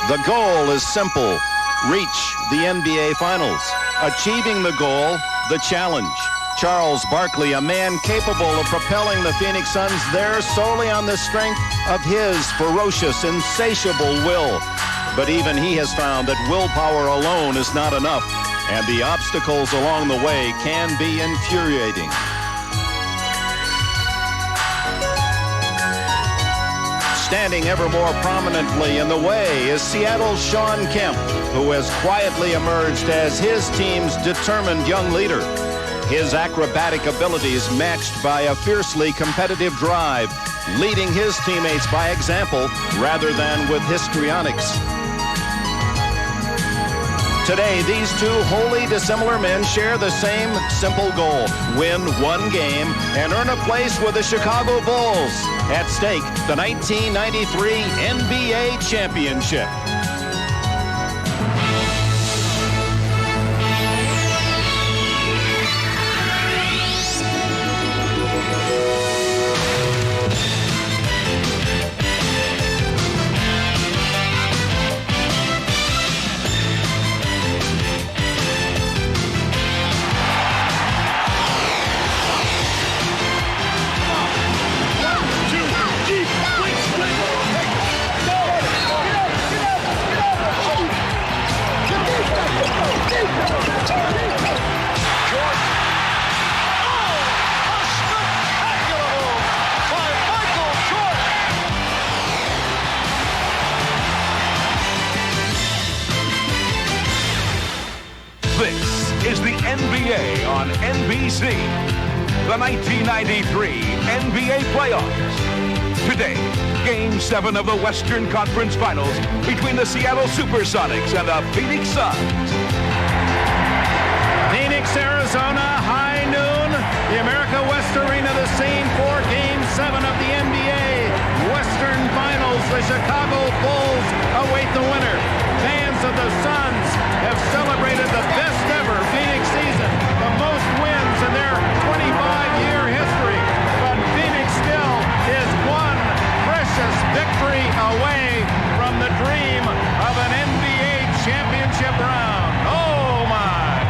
The goal is simple. Reach the NBA Finals. Achieving the goal, the challenge. Charles Barkley, a man capable of propelling the Phoenix Suns there solely on the strength of his ferocious, insatiable will. But even he has found that willpower alone is not enough, and the obstacles along the way can be infuriating. Standing ever more prominently in the way is Seattle's Shawn Kemp, who has quietly emerged as his team's determined young leader. His acrobatic abilities matched by a fiercely competitive drive, leading his teammates by example rather than with histrionics. Today, these two wholly dissimilar men share the same simple goal: win one game and earn a place with the Chicago Bulls. At stake, the 1993 NBA championship. This is the NBA on NBC. The 1993 NBA playoffs. Today, Game 7 of the Western Conference Finals between the Seattle Supersonics and the Phoenix Suns. Phoenix, Arizona, high noon. The America West Arena, the scene for Game 7 of the NBA Western Finals. The Chicago Bulls await the winner. Fans of the Suns have celebrated the best ever Phoenix season, the most wins in their 25-year history. But Phoenix still is one precious victory away from the dream of an NBA championship round. Oh, my.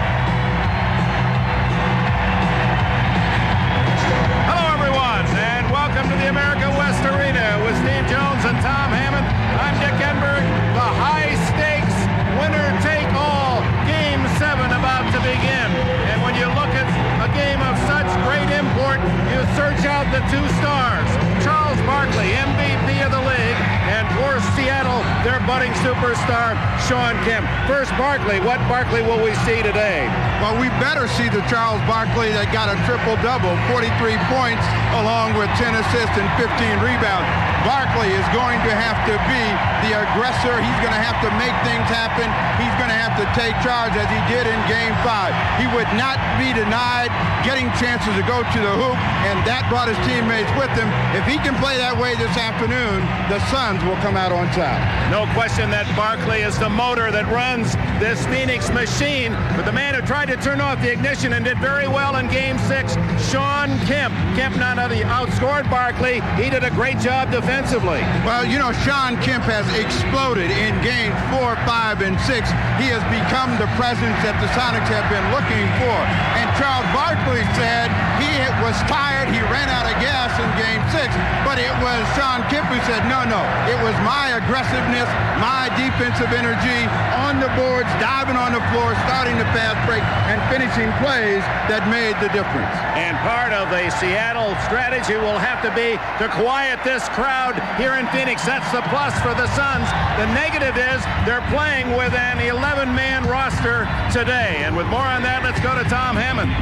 Hello, everyone, and welcome to the America West Arena with Steve Jones and Tom Hammond. I'm Dick Enberg. The high-stakes winner-take-all Game 7 about to begin. And when you look at a game of such great import, you search out the two stars. Charles Barkley, MVP of the league, and for Seattle, their budding superstar, Shawn Kemp. First, Barkley. What Barkley will we see today? Well, we better see the Charles Barkley that got a triple-double, 43 points, along with 10 assists and 15 rebounds. Barkley is going to have to be the aggressor. He's going to have to make things happen. He's going to have to take charge as he did in Game 5. He would not be denied getting chances to go to the hoop, and that brought his teammates with him. If he can play that way this afternoon, the Suns will come out on top. No question that Barkley is the motor that runs this Phoenix machine, but the man who tried to turn off the ignition and did very well in Game 6, Shawn Kemp. Kemp not only outscored Barkley, he did a great job defensively. Well, you know, Shawn Kemp has exploded in Games 4, 5, and 6. He has become the presence that the Sonics have been looking for. And Charles Barkley said he was tired, he ran out of gas in Game 6, but it was Shawn Kemp who said, no, it was my aggressiveness, my defensive energy on the boards, diving on the floor, starting the fast break, and finishing plays that made the difference. And part of the Seattle strategy will have to be to quiet this crowd here in Phoenix. That's the plus for the Suns. The negative is they're playing with an 11-man roster today. And with more on that, let's go to Tom Hammond.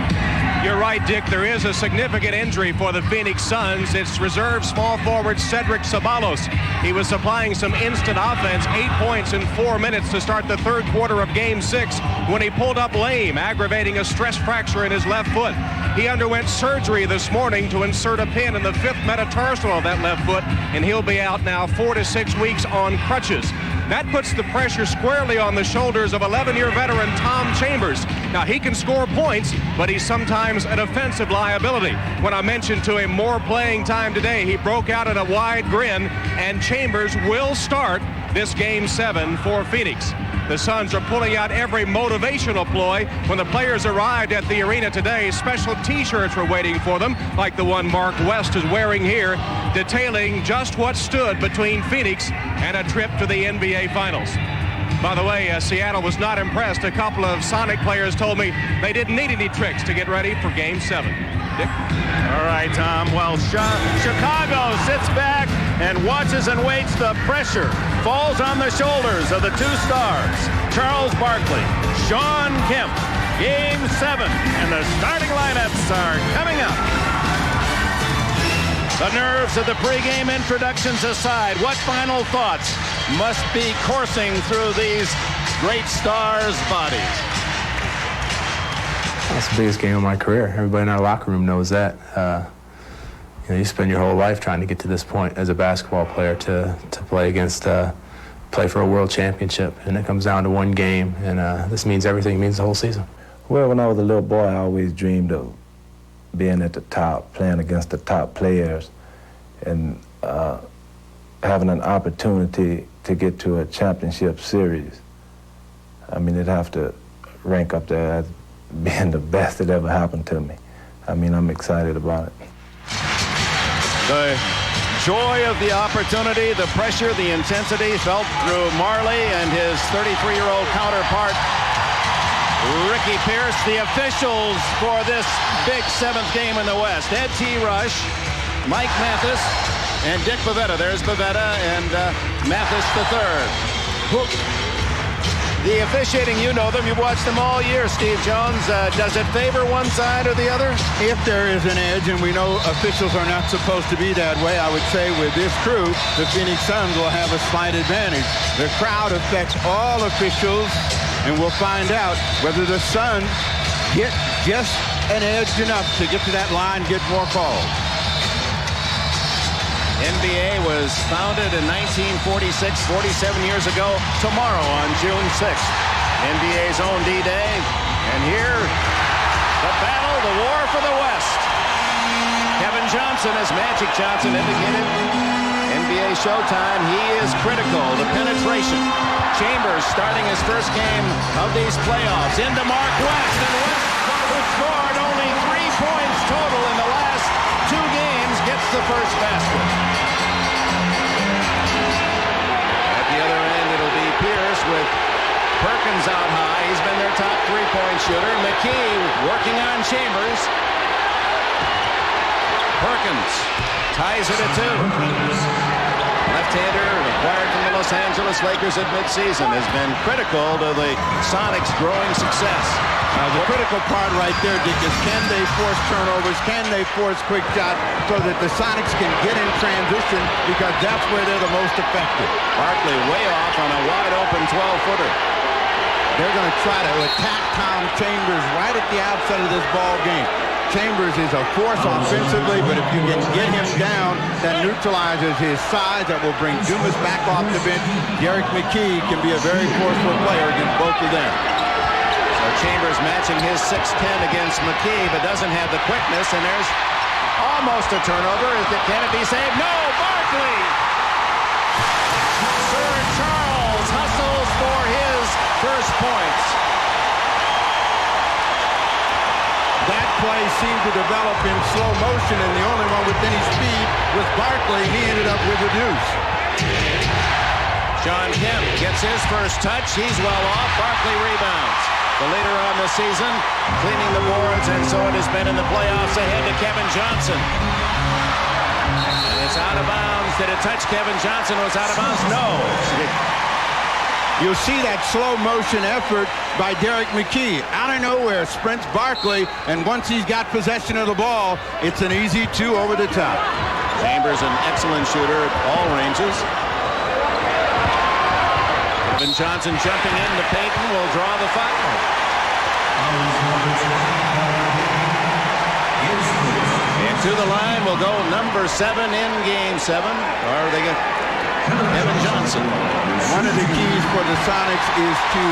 You're right, Dick. There is a significant injury for the Phoenix Suns. It's reserve small forward Cedric Ceballos. He was supplying some instant offense, 8 points in 4 minutes to start the third quarter of Game 6 when he pulled up lame, aggravating a stress fracture in his left foot. He underwent surgery this morning to insert a pin in the 5th metatarsal of that left foot, and he'll be out now 4 to 6 weeks on crutches. That puts the pressure squarely on the shoulders of 11-year veteran Tom Chambers. Now, he can score points, but he's sometimes an offensive liability. When I mentioned to him more playing time today, he broke out in a wide grin, and Chambers will start this Game 7 for Phoenix. The Suns are pulling out every motivational ploy. When the players arrived at the arena today, special T-shirts were waiting for them, like the one Mark West is wearing here, detailing just what stood between Phoenix and a trip to the NBA Finals. By the way, Seattle was not impressed. A couple of Sonic players told me they didn't need any tricks to get ready for Game 7. Dick? All right, Tom. Well, Chicago sits back and watches and waits. The pressure falls on the shoulders of the two stars, Charles Barkley, Shawn Kemp. Game 7, and the starting lineups are coming up. The nerves of the pregame introductions aside, what final thoughts must be coursing through these great stars' bodies? That's the biggest game of my career. Everybody in our locker room knows that. You spend your whole life trying to get to this point as a basketball player to play against, play for a world championship, and it comes down to one game, and this means everything. It means the whole season. Well, when I was a little boy, I always dreamed of being at the top, playing against the top players, and having an opportunity to get to a championship series. I mean, it'd have to rank up there as being the best that ever happened to me. I mean, I'm excited about it. The joy of the opportunity, the pressure, the intensity felt through Marley and his 33-year-old counterpart, Ricky Pierce. The officials for this big 7th game in the West: Ed T. Rush, Mike Mathis, and Dick Bavetta. There's Bavetta and Mathis III. The officiating, you know them. You've watched them all year, Steve Jones. Does it favor one side or the other? If there is an edge, and we know officials are not supposed to be that way, I would say with this crew, the Phoenix Suns will have a slight advantage. The crowd affects all officials, and we'll find out whether the Suns get just an edge enough to get to that line, get more calls. NBA was founded in 1946, 47 years ago tomorrow on June 6th. NBA's own D-Day. And here, the battle, the war for the West. Kevin Johnson, as Magic Johnson indicated, NBA Showtime, he is critical. The penetration. Chambers starting his first game of these playoffs. Into Mark West, and West, who scored only 3 points total in the last 2 games, gets the first basket. At the other end, it'll be Pierce with Perkins out high. He's been their top 3-point shooter. McKee working on Chambers. Perkins ties it at 2. Left-hander acquired from the Los Angeles Lakers at midseason has been critical to the Sonics' growing success. The critical part right there, Dick, is can they force turnovers? Can they force quick shots so that the Sonics can get in transition, because that's where they're the most effective. Barkley way off on a wide-open 12-footer. They're going to try to attack Tom Chambers right at the outset of this ball game. Chambers is a force offensively, but if you can get him down, that neutralizes his size. That will bring Dumas back off the bench. Derek McKee can be a very forceful player against both of them. So Chambers matching his 6'10 against McKee, but doesn't have the quickness, and there's almost a turnover. Can it be saved? No, Barkley! Sir Charles hustles for his first points. That play seemed to develop in slow motion, and the only one with any speed was Barkley. He ended up with a deuce. Shawn Kemp gets his first touch. He's well off. Barkley rebounds. The leader on the season, cleaning the boards, and so it has been in the playoffs ahead to Kevin Johnson. And it's out of bounds. Did it touch Kevin Johnson? Was out of bounds? No. You'll see that slow motion effort by Derek McKee. Out of nowhere, sprints Barkley, and once he's got possession of the ball, it's an easy 2 over the top. Chambers, an excellent shooter at all ranges. Kevin Johnson jumping into Payton will draw the foul. And to the line will go number 7 in Game 7. Or they get Kevin Johnson. One of the keys for the Sonics is to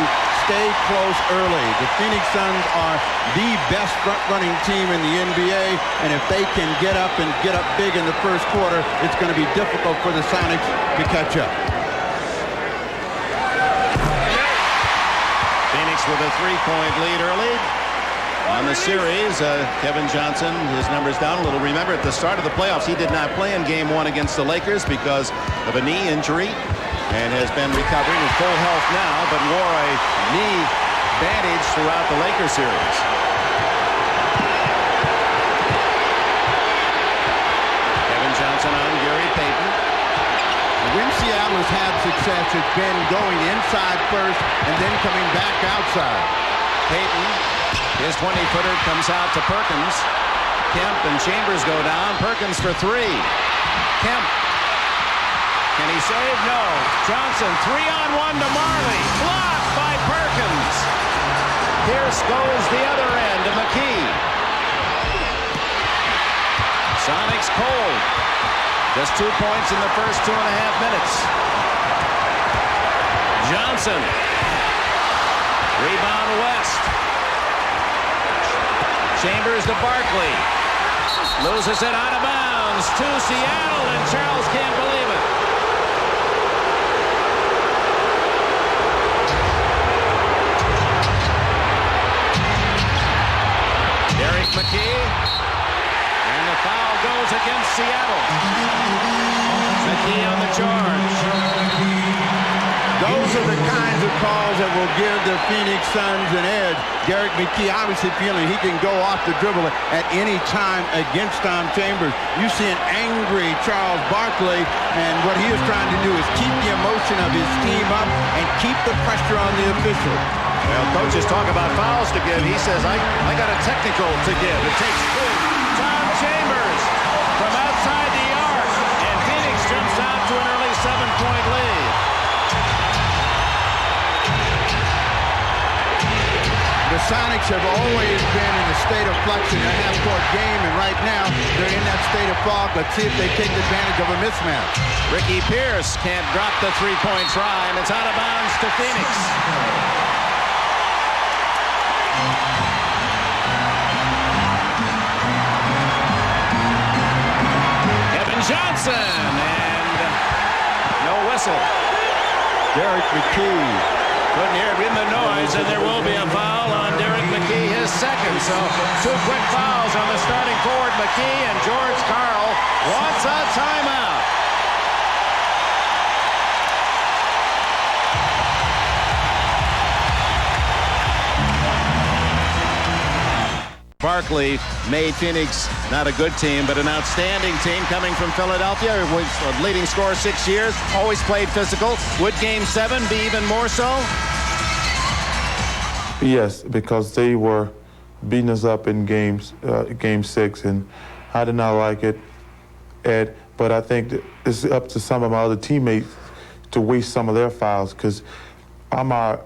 stay close early. The Phoenix Suns are the best front-running team in the NBA, and if they can get up and get up big in the first quarter, it's going to be difficult for the Sonics to catch up. with a 3-point lead early on the series. Kevin Johnson, his numbers down a little. Remember, at the start of the playoffs, he did not play in Game 1 against the Lakers because of a knee injury and has been recovering in full health now, but wore a knee bandage throughout the Lakers series. Kevin Johnson on Gary Payton. When Seattle has had success, it's been going inside first and then coming back outside. Payton, his 20-footer comes out to Perkins. Kemp and Chambers go down. Perkins for 3. Kemp. Can he save? No. Johnson, 3-on-1 to Marley. Blocked by Perkins. Pierce goes the other end to McKee. Sonics cold. Just 2 points in the first 2.5 minutes. Johnson. Rebound West. Chambers to Barkley. Loses it out of bounds to Seattle, and Charles can't believe it. Derek McKee. And the foul goes against Seattle. McKee on the charge. Those are the kinds of calls that will give the Phoenix Suns an edge. Derek McKee obviously feeling he can go off the dribble at any time against Tom Chambers. You see an angry Charles Barkley, and what he is trying to do is keep the emotion of his team up and keep the pressure on the official. Well, coaches talk about fouls to give. He says, I got a technical to give. It takes 2. Tom Chambers from outside the arc, and Phoenix jumps out to an early 7-point lead. The Sonics have always been in a state of flux in a half-court game, and right now they're in that state of fog. Let's see if they take advantage of a mismatch. Ricky Pierce can't drop the 3-point try, and it's out of bounds to Phoenix. Kevin Johnson, and no whistle. Derek McKee. Couldn't hear it in the noise, and there will be a foul on Derek McKee, his second. So 2 quick fouls on the starting forward, McKee, and George Karl wants a timeout. Barkley made Phoenix not a good team, but an outstanding team coming from Philadelphia. It was a leading scorer 6 years, always played physical. Would Game 7 be even more so? Yes, because they were beating us up in Game 6, and I did not like it, Ed. But I think that it's up to some of my other teammates to waste some of their fouls, because I'm our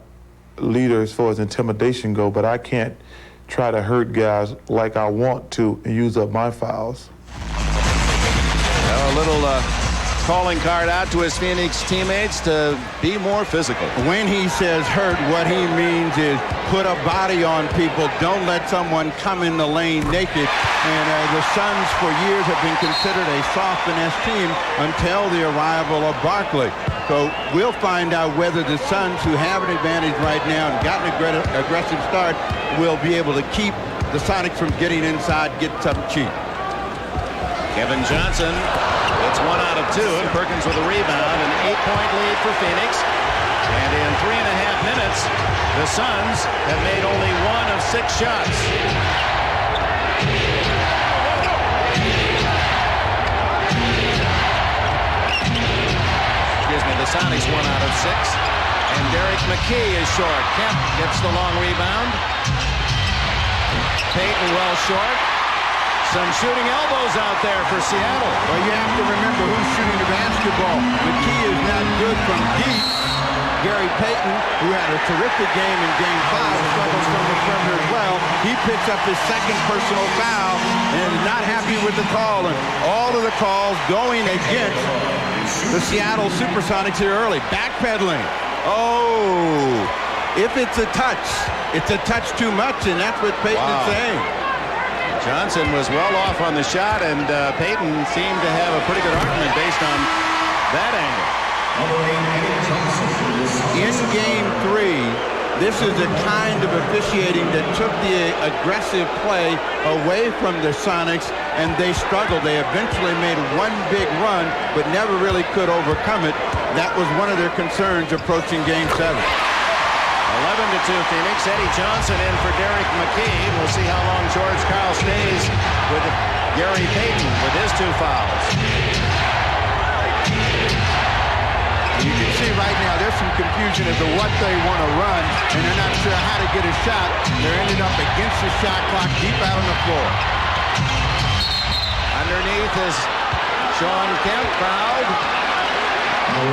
leader as far as intimidation go, but I can't try to hurt guys like I want to and use up my fouls. A little calling card out to his Phoenix teammates to be more physical. When he says hurt, what he means is put a body on people. Don't let someone come in the lane naked. And the Suns for years have been considered a soft finesse team until the arrival of Barkley. So we'll find out whether the Suns, who have an advantage right now and got an aggressive start, will be able to keep the Sonics from getting inside, get something cheap. Kevin Johnson, it's 1 out of 2, and Perkins with a rebound, an 8-point lead for Phoenix. And in 3.5 minutes, the Suns have made only 1 of 6 shots. The Sonics 1 out of 6. And Derek McKee is short. Kemp gets the long rebound. Payton well short. Some shooting elbows out there for Seattle. Well, you have to remember who's shooting the basketball. McKee is not good from deep. Gary Payton, who had a terrific game in Game 5, struggles from the perimeter as well. He picks up his second personal foul and is not happy with the call. And all of the calls going against the Seattle Supersonics here early. Backpedaling. Oh, if it's a touch too much, and that's what Payton is saying. Johnson was well off on the shot, and Payton seemed to have a pretty good argument based on that angle. In Game 3, This is the kind of officiating that took the aggressive play away from the Sonics, and they struggled. They eventually made one big run, but never really could overcome it. That was one of their concerns approaching Game 7. 11-2 Phoenix. Eddie Johnson in for Derek McKee. We'll see how long George Karl stays with Gary Payton with his 2 fouls. You can see right now there's some confusion as to what they want to run, and they're not sure how to get a shot. They're ended up against the shot clock deep out on the floor. Underneath is Sean Kemp, fouled. And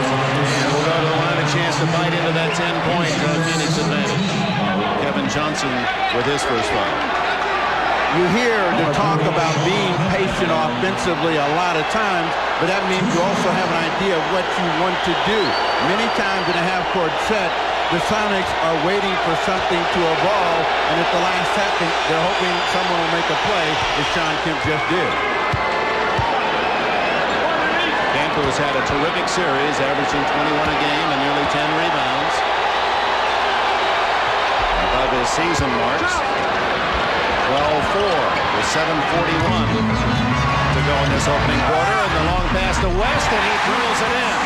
we'll go to the line, a chance to bite into that 10-point Phoenix advantage. Kevin Johnson with his first foul. You hear the talk about being patient offensively a lot of times, but that means you also have an idea of what you want to do. Many times in a half-court set, the Sonics are waiting for something to evolve, and at the last second, they're hoping someone will make a play, as Sean Kemp just did. Kemp, who has had a terrific series, averaging 21 a game and nearly 10 rebounds. Above his season marks. 12-4 with 7:41 to go in this opening quarter, and the long pass to West, and he drills it in.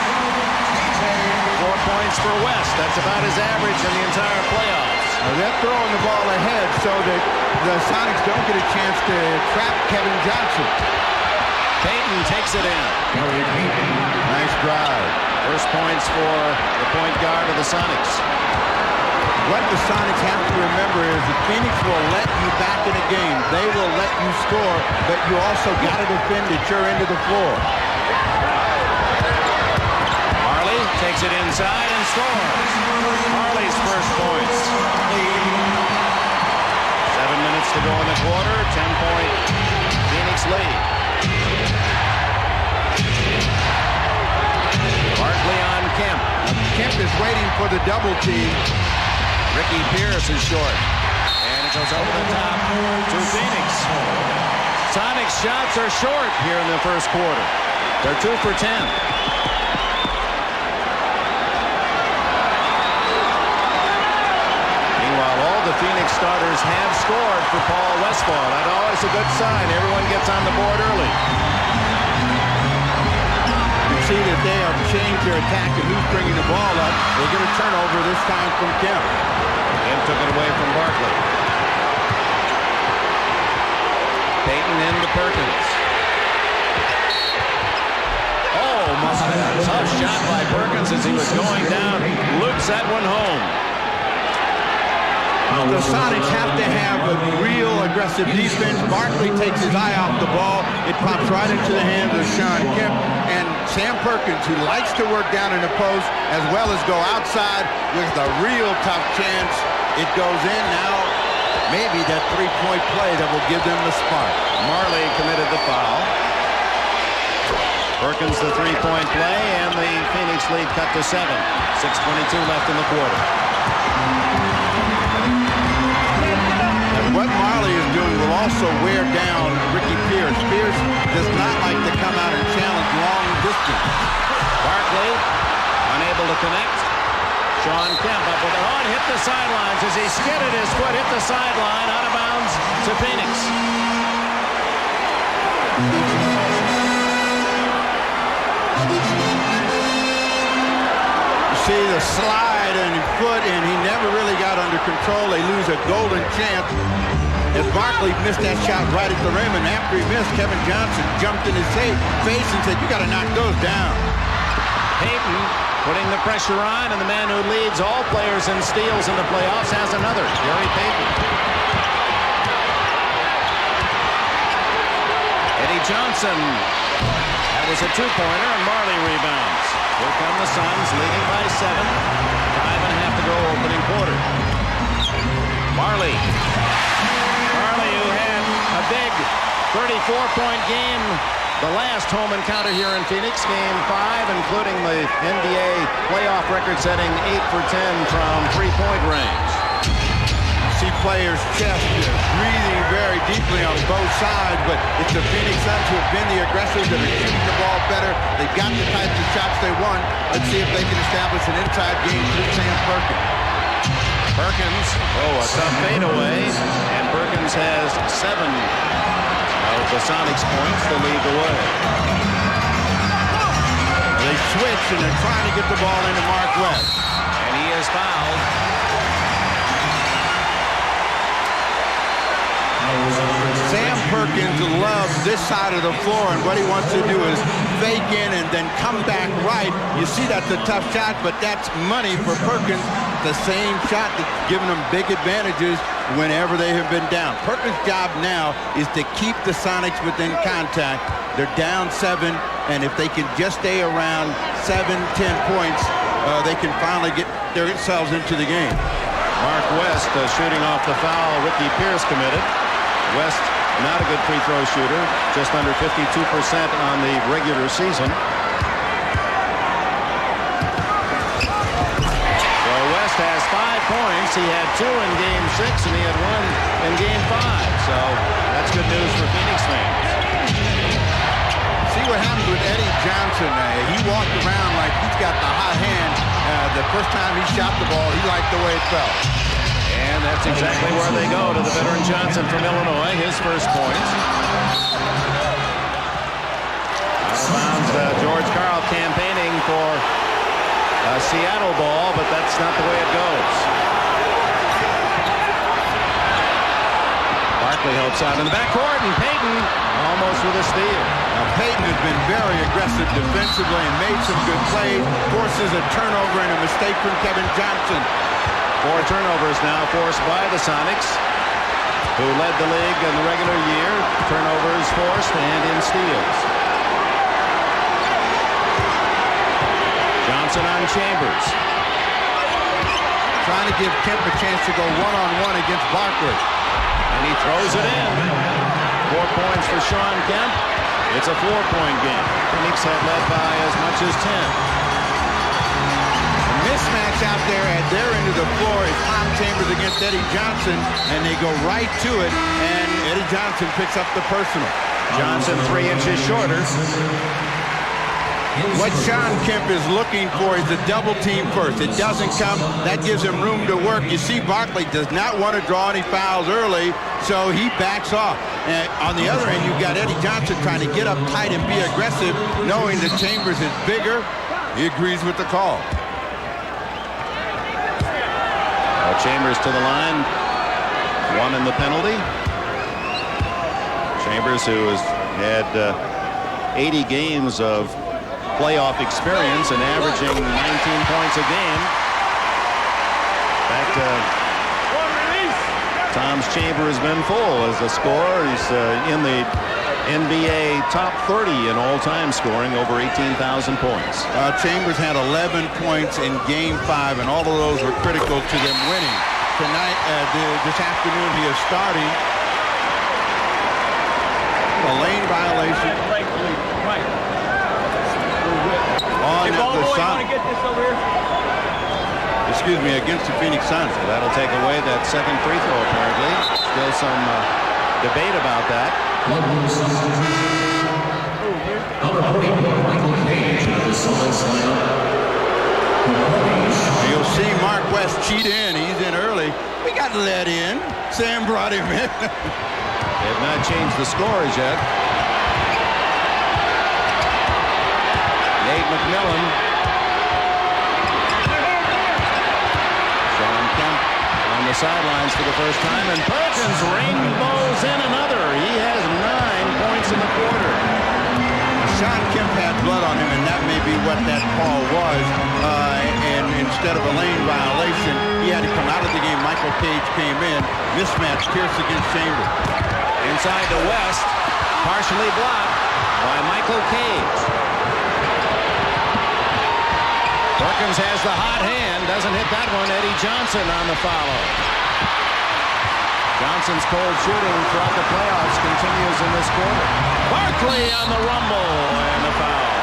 4 points for West. That's about his average in the entire playoffs. Now they're throwing the ball ahead so that the Sonics don't get a chance to trap Kevin Johnson. Payton takes it in. Nice drive. First points for the point guard of the Sonics. What the Sonics have to remember is that Phoenix will let you back in a game. They will let you score, but you also got to defend at your end of the floor. Barkley takes it inside and scores. Barkley's first points. 7 minutes to go in the quarter. 10-point Phoenix lead. Barkley on Kemp. Kemp is waiting for the double team. Ricky Pierce is short. And it goes over the top to Phoenix. Sonics shots are short here in the first quarter. They're 2 for 10. Meanwhile, all the Phoenix starters have scored for Paul Westphal. That's always a good sign. Everyone gets on the board early. See that they have changed their attack and who's bringing the ball up. They get a turnover this time from Kemp. Kemp took it away from Barkley. Payton into Perkins. Oh, tough shot by Perkins as he was going down. Loops that one home. The Sonics have to have a real aggressive defense. Barkley takes his eye off the ball. It pops right into the hands of Sean Kemp. And Sam Perkins, who likes to work down in the post as well as go outside with a real tough chance. It goes in now. Maybe that three-point play that will give them the spark. Marley committed the foul. Perkins the three-point play, and the Phoenix lead cut to 7. 6:22 left in the quarter. What Marley is doing will also wear down Ricky Pierce. Pierce does not like to come out and challenge long distance. Barkley unable to connect. Sean Kemp up with it on, hit the sidelines as he skidded his foot, hit the sideline, out of bounds to Phoenix. You see the slide and foot, and he never really got under control. They lose a golden chance. As Barkley missed that shot right at the rim, and after he missed, Kevin Johnson jumped in his face and said, "You got to knock those down." Payton putting the pressure on, and the man who leads all players in steals in the playoffs has another, Gary Payton. Eddie Johnson. That was a two-pointer, and Marley rebounds. Here come the Suns, leading by 7. 5.5 to go, opening quarter. Marley, who had a big 34-point game the last home encounter here in Phoenix, Game 5, including the NBA playoff record-setting 8 for 10 from three-point range. See players' chest breathing very deeply on both sides, but it's the Phoenix Suns who have been the aggressors that are shooting the ball better. They've got the types of shots they want. Let's see if they can establish an inside game through Sam Perkins. Perkins, a tough fadeaway, and Perkins has 7 of the Sonics points to lead the way. They switch, and they're trying to get the ball into Mark West. And he is fouled. Sam Perkins loves this side of the floor, and what he wants to do is fake in and then come back right. You see that's a tough shot, but that's money for Perkins. The same shot that's giving them big advantages whenever they have been down. Perkins' job now is to keep the Sonics within contact. They're down 7, and if they can just stay around 7, 10 points, they can finally get themselves into the game. Mark West shooting off the foul Ricky Pierce committed. West, not a good free throw shooter, just under 52% on the regular season. So West has 5 points. He had 2 in Game 6, and he had 1 in Game 5. So that's good news for Phoenix fans. See what happened with Eddie Johnson. He walked around like he's got the hot hand. The first time he shot the ball, he liked the way it felt. And that's exactly where they go, to the veteran Johnson from Illinois, his first points. Out of bounds, George Karl campaigning for a Seattle ball, but that's not the way it goes. Barkley helps out in the backcourt, and Payton almost with a steal. Now, Payton has been very aggressive defensively and made some good plays, forces a turnover and a mistake from Kevin Johnson. 4 turnovers now forced by the Sonics, who led the league in the regular year. Turnovers forced and in steals. Johnson on Chambers. Trying to give Kemp a chance to go one-on-one against Barkley. And he throws it in. 4 points for Sean Kemp. It's a 4-point game. Phoenix had led by as much as 10. Mismatch out there at their end of the floor is Tom Chambers against Eddie Johnson, and they go right to it, and Eddie Johnson picks up the personal. Johnson 3 inches shorter. What Sean Kemp is looking for is a double team first. It doesn't come. That gives him room to work. You see Barkley does not want to draw any fouls early, so he backs off. And on the other end, you've got Eddie Johnson trying to get up tight and be aggressive, knowing that Chambers is bigger. He agrees with the call. Chambers to the line, 1 in the penalty. Chambers, who has had 80 games of playoff experience and averaging 19 points a game. That Tom's chamber has been full as a scorer. He's in the NBA top 30 in all-time scoring, over 18,000 points. Chambers had 11 points in Game 5, and all of those were critical to them winning. Tonight, this afternoon, he is starting. A lane violation. On the Sonics. Excuse me, against the Phoenix Suns. So that'll take away that second free throw, apparently. Still some debate about that. You'll see Mark West cheat in. He's in early. We got let in. Sam brought him in. They have not changed the scores yet. Nate McMillan. Sean Kemp on the sidelines for the first time, and Perkins rainbows in another. He has 9 points in the quarter. Sean Kemp had blood on him, and that may be what that call was. And instead of a lane violation, he had to come out of the game. Michael Cage came in. Mismatch, Pierce against Chambers. Inside to West, partially blocked by Michael Cage. Perkins has the hot hand, doesn't hit that one. Eddie Johnson on the follow. Johnson's cold shooting throughout the playoffs continues in this quarter. Barkley on the rumble and the foul.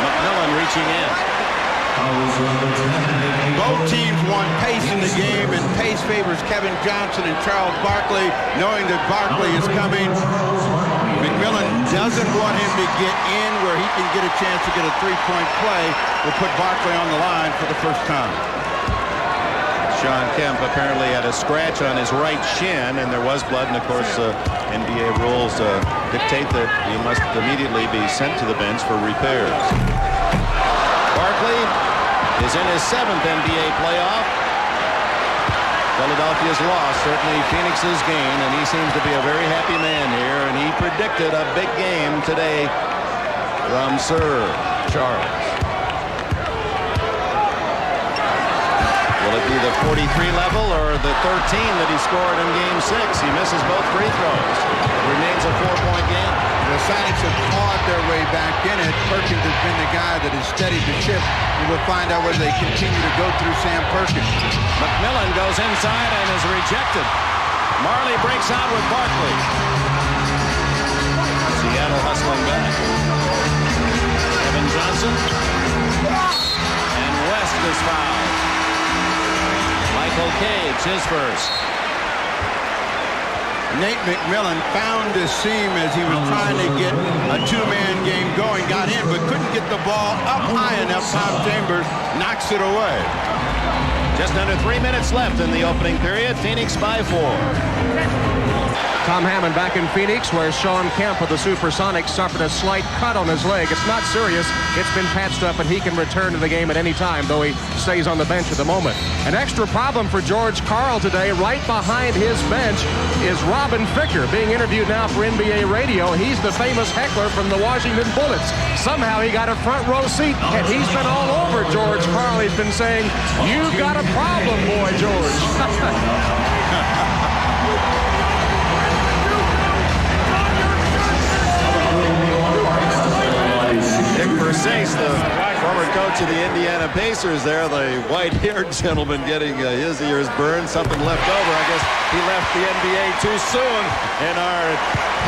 McMillan reaching in. Both teams want pace in the game, and pace favors Kevin Johnson and Charles Barkley, knowing that Barkley is coming. McMillan doesn't want him to get in where he can get a chance to get a three-point play. Will put Barkley on the line for the first time. Sean Kemp apparently had a scratch on his right shin, and there was blood. And of course, NBA rules dictate that he must immediately be sent to the bench for repairs. Barkley is in his 7th NBA playoff. Philadelphia's loss, certainly Phoenix's gain, and he seems to be a very happy man here, and he predicted a big game today from Sir Charles. Will it be the 43 level or the 13 that he scored in Game 6? He misses both free throws. It remains a 4-point game. The Sonics have clawed their way back in it. Perkins has been the guy that has steadied the ship. And we'll find out whether they continue to go through Sam Perkins. McMillan goes inside and is rejected. Marley breaks out with Barkley. Seattle hustling back. Kevin Johnson. And West is fouled. Michael Cage, his first. Nate McMillan found the seam as he was trying to get a 2-man game going. Got in, but couldn't get the ball up high enough. Tom Chambers knocks it away. Just under 3 minutes left in the opening period. Phoenix by 4. Tom Hammond back in Phoenix, where Sean Kemp of the Supersonics suffered a slight cut on his leg. It's not serious. It's been patched up, and he can return to the game at any time, though he stays on the bench at the moment. An extra problem for George Karl today. Right behind his bench is Robin Ficker, being interviewed now for NBA radio. He's the famous heckler from the Washington Bullets. Somehow he got a front row seat, and he's been all over George Karl. He's been saying, "You've got a problem, boy, George." Dick Versace, the former coach of the Indiana Pacers there, the white-haired gentleman getting his ears burned, something left over. I guess he left the NBA too soon, and our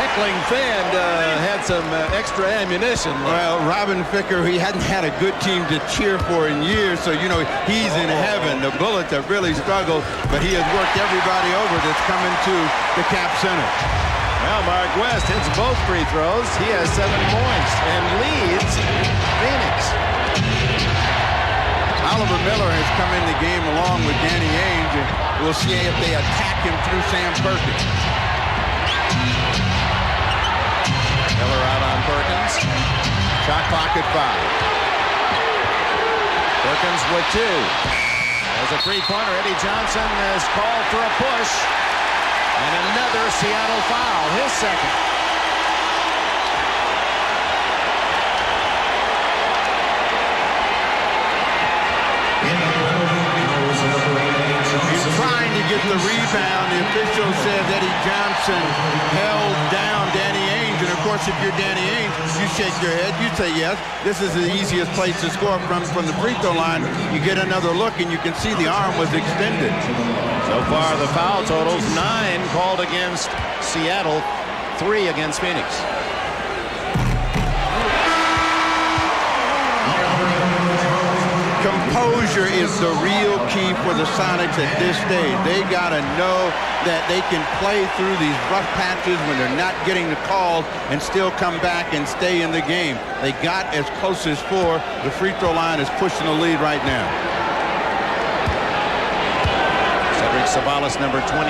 heckling fan had some extra ammunition. Well, Robin Ficker, he hadn't had a good team to cheer for in years, so, you know, he's in heaven. The Bullets have really struggled, but he has worked everybody over that's coming to the Cap Center. Well, Mark West hits both free throws. He has 7 points and leads Phoenix. Oliver Miller has come in the game along with Danny Ainge, and we'll see if they attack him through Sam Perkins. Miller out on Perkins. Shot clock at 5. Perkins with 2. There's a three-pointer. Eddie Johnson is called for a push. And another Seattle foul, his second. He's trying to get the rebound. The official says Eddie Johnson held down Danny Ainge. And of course, if you're Danny Ainge, you shake your head. You say, yes, this is the easiest place to score from the free throw line. You get another look, and you can see the arm was extended. So far, the foul totals 9 called against Seattle, 3 against Phoenix. Composure is the real key for the Sonics at this stage. They got to know that they can play through these rough patches when they're not getting the calls and still come back and stay in the game. They got as close as 4. The free throw line is pushing the lead right now. Sabalas, number 23,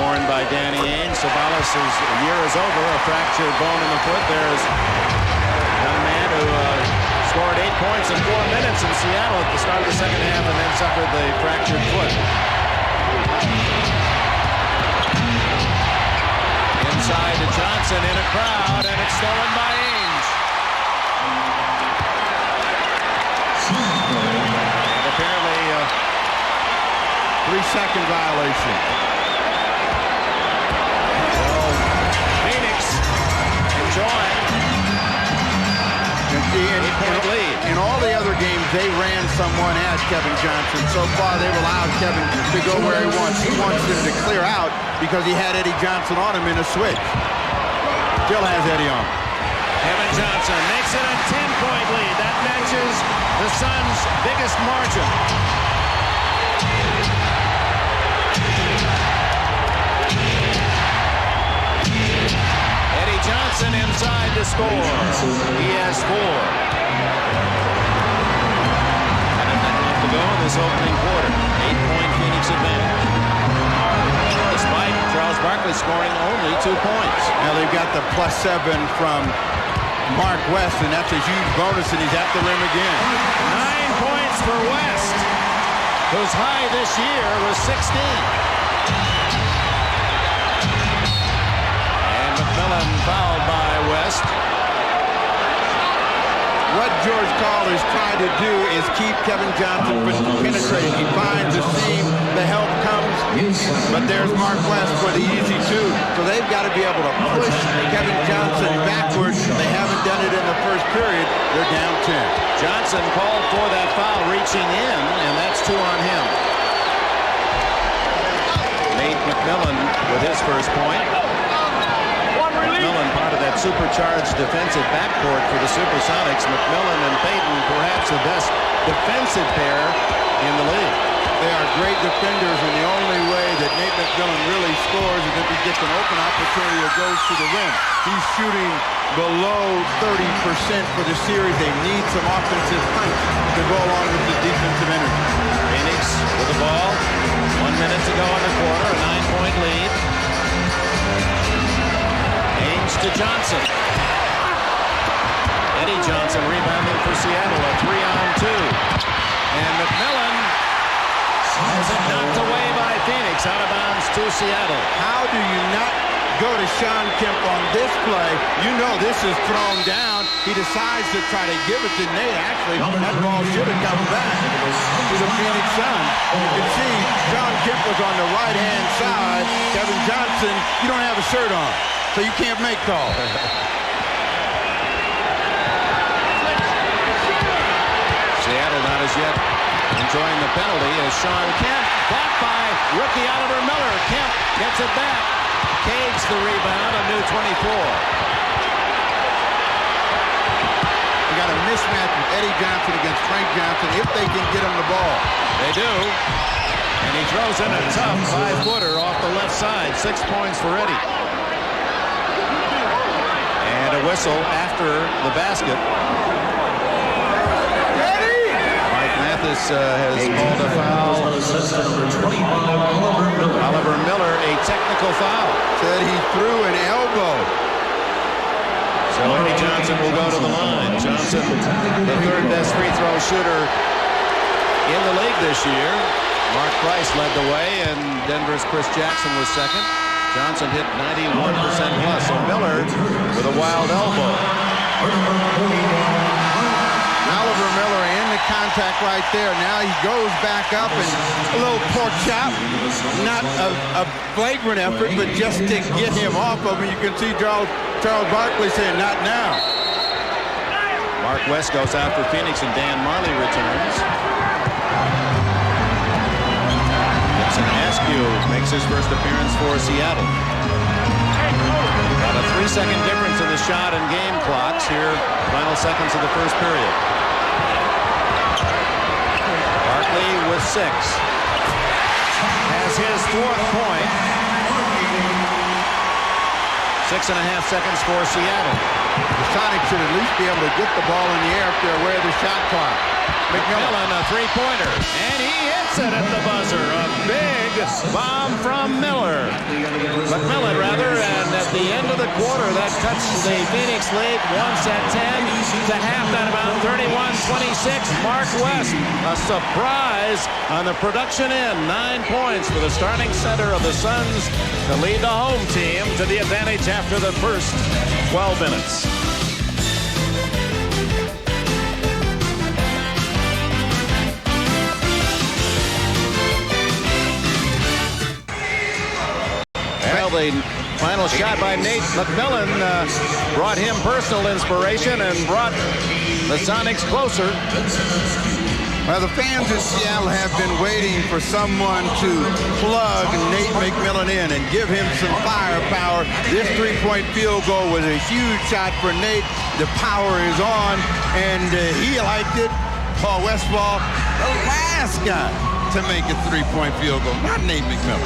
worn by Danny Ainge. Sabalas' year is over, a fractured bone in the foot. There's a young man who scored 8 points in 4 minutes in Seattle at the start of the second half and then suffered the fractured foot. Inside to Johnson in a crowd, and it's stolen by Ainge. And apparently 3-second violation. So, Phoenix enjoying in all the other games, they ran someone at Kevin Johnson. So far, they've allowed Kevin to go where he wants. He wants them to clear out because he had Eddie Johnson on him in a switch. Still has Eddie on. Kevin Johnson makes it a 10-point lead. That matches the Suns' biggest margin. Johnson inside to score. He has 4. And a minute left to go in this opening quarter. 8-point Phoenix Phoenix advantage. Despite Charles Barkley scoring only 2 points. Now they've got the +7 from Mark West, and that's a huge bonus, and he's at the rim again. 9 points for West, whose high this year was 16. And McMillan fouled by West. What George Karl is trying to do is keep Kevin Johnson from penetrating. He finds the seam, the help comes, but there's Mark West for the easy two. So they've got to be able to push Kevin Johnson backwards. They haven't done it in the first period. They're down 10. Johnson called for that foul, reaching in, and that's 2 on him. Nate McMillan with his first point. McMillan, part of that supercharged defensive backcourt for the Supersonics. McMillan and Payton, perhaps the best defensive pair in the league. They are great defenders, and the only way that Nate McMillan really scores is if he gets an open opportunity or goes to the rim. He's shooting below 30% for the series. They need some offensive punch to go along with the defensive energy. Phoenix with the ball. 1 minute to go in the quarter, a 9-point lead. Ames to Johnson. Eddie Johnson rebounding for Seattle, a 3-on-2. And McMillan has it knocked away by Phoenix, out of bounds to Seattle. How do you not go to Sean Kemp on this play? You know this is thrown down. He decides to try to give it to Nate. Actually, that ball should have come back to the Phoenix Suns. You can see Sean Kemp was on the right-hand side. Kevin Johnson, you don't have a shirt on, so you can't make calls. Seattle not as yet enjoying the penalty as Sean Kemp, blocked by rookie Oliver Miller. Kemp gets it back. Caves the rebound, a new 24. You got a mismatch with Eddie Johnson against Frank Johnson if they can get him the ball. They do. And he throws in a tough 5-footer off the left side. 6 points for Eddie. And a whistle after the basket. Mathis has called a foul. Oliver Miller, a technical foul. Said he threw an elbow. So Eddie Johnson will go to the line. Johnson, the third best free throw shooter in the league this year. Mark Price led the way, and Denver's Chris Jackson was second. Johnson hit 91% plus. So Miller with a wild elbow. Oliver Miller in the contact right there. Now he goes back up and a little pork chop. Not a flagrant effort, but just to get him off of him. You can see Charles Barkley saying, not now. Mark West goes out for Phoenix, and Dan Marley returns. Gibson Askew makes his first appearance for Seattle. About a 3-second difference in the shot and game clocks here. Final seconds of the first period. Barkley with 6. Has his 4th point. 6.5 seconds for Seattle. The Sonics should at least be able to get the ball in the air if they're aware of the shot clock. McMillan, a 3-pointer. And he hits it at the buzzer. A big bomb from McMillan, and at the end of the quarter, that cuts the Phoenix lead once at 10 to half at about 31-26. Mark West, a surprise on the production end. 9 points for the starting center of the Suns to lead the home team to the advantage after the first 12 minutes. Well, the final shot by Nate McMillan brought him personal inspiration and brought the Sonics closer. Well, the fans in Seattle have been waiting for someone to plug Nate McMillan in and give him some firepower. This 3-point field goal was a huge shot for Nate. The power is on, and he liked it. Paul Westphal, the last guy to make a 3-point field goal, not Nate McMillan.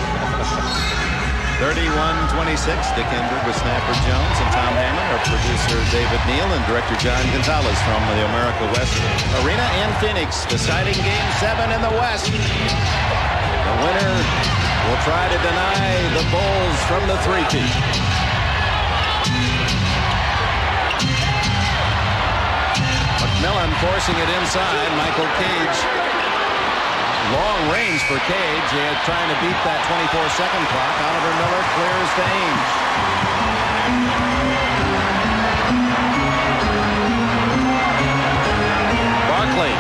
31-26, Dick Enberg with Snapper Jones and Tom Hammond, our producer David Neal, and director John Gonzalez from the America West Arena in Phoenix, deciding Game 7 in the West. The winner will try to deny the Bulls from the three-peat. McMillan forcing it inside. Michael Cage. Long range for Cage. They're trying to beat that 24-second clock. Oliver Miller clears to Ainge. Barkley.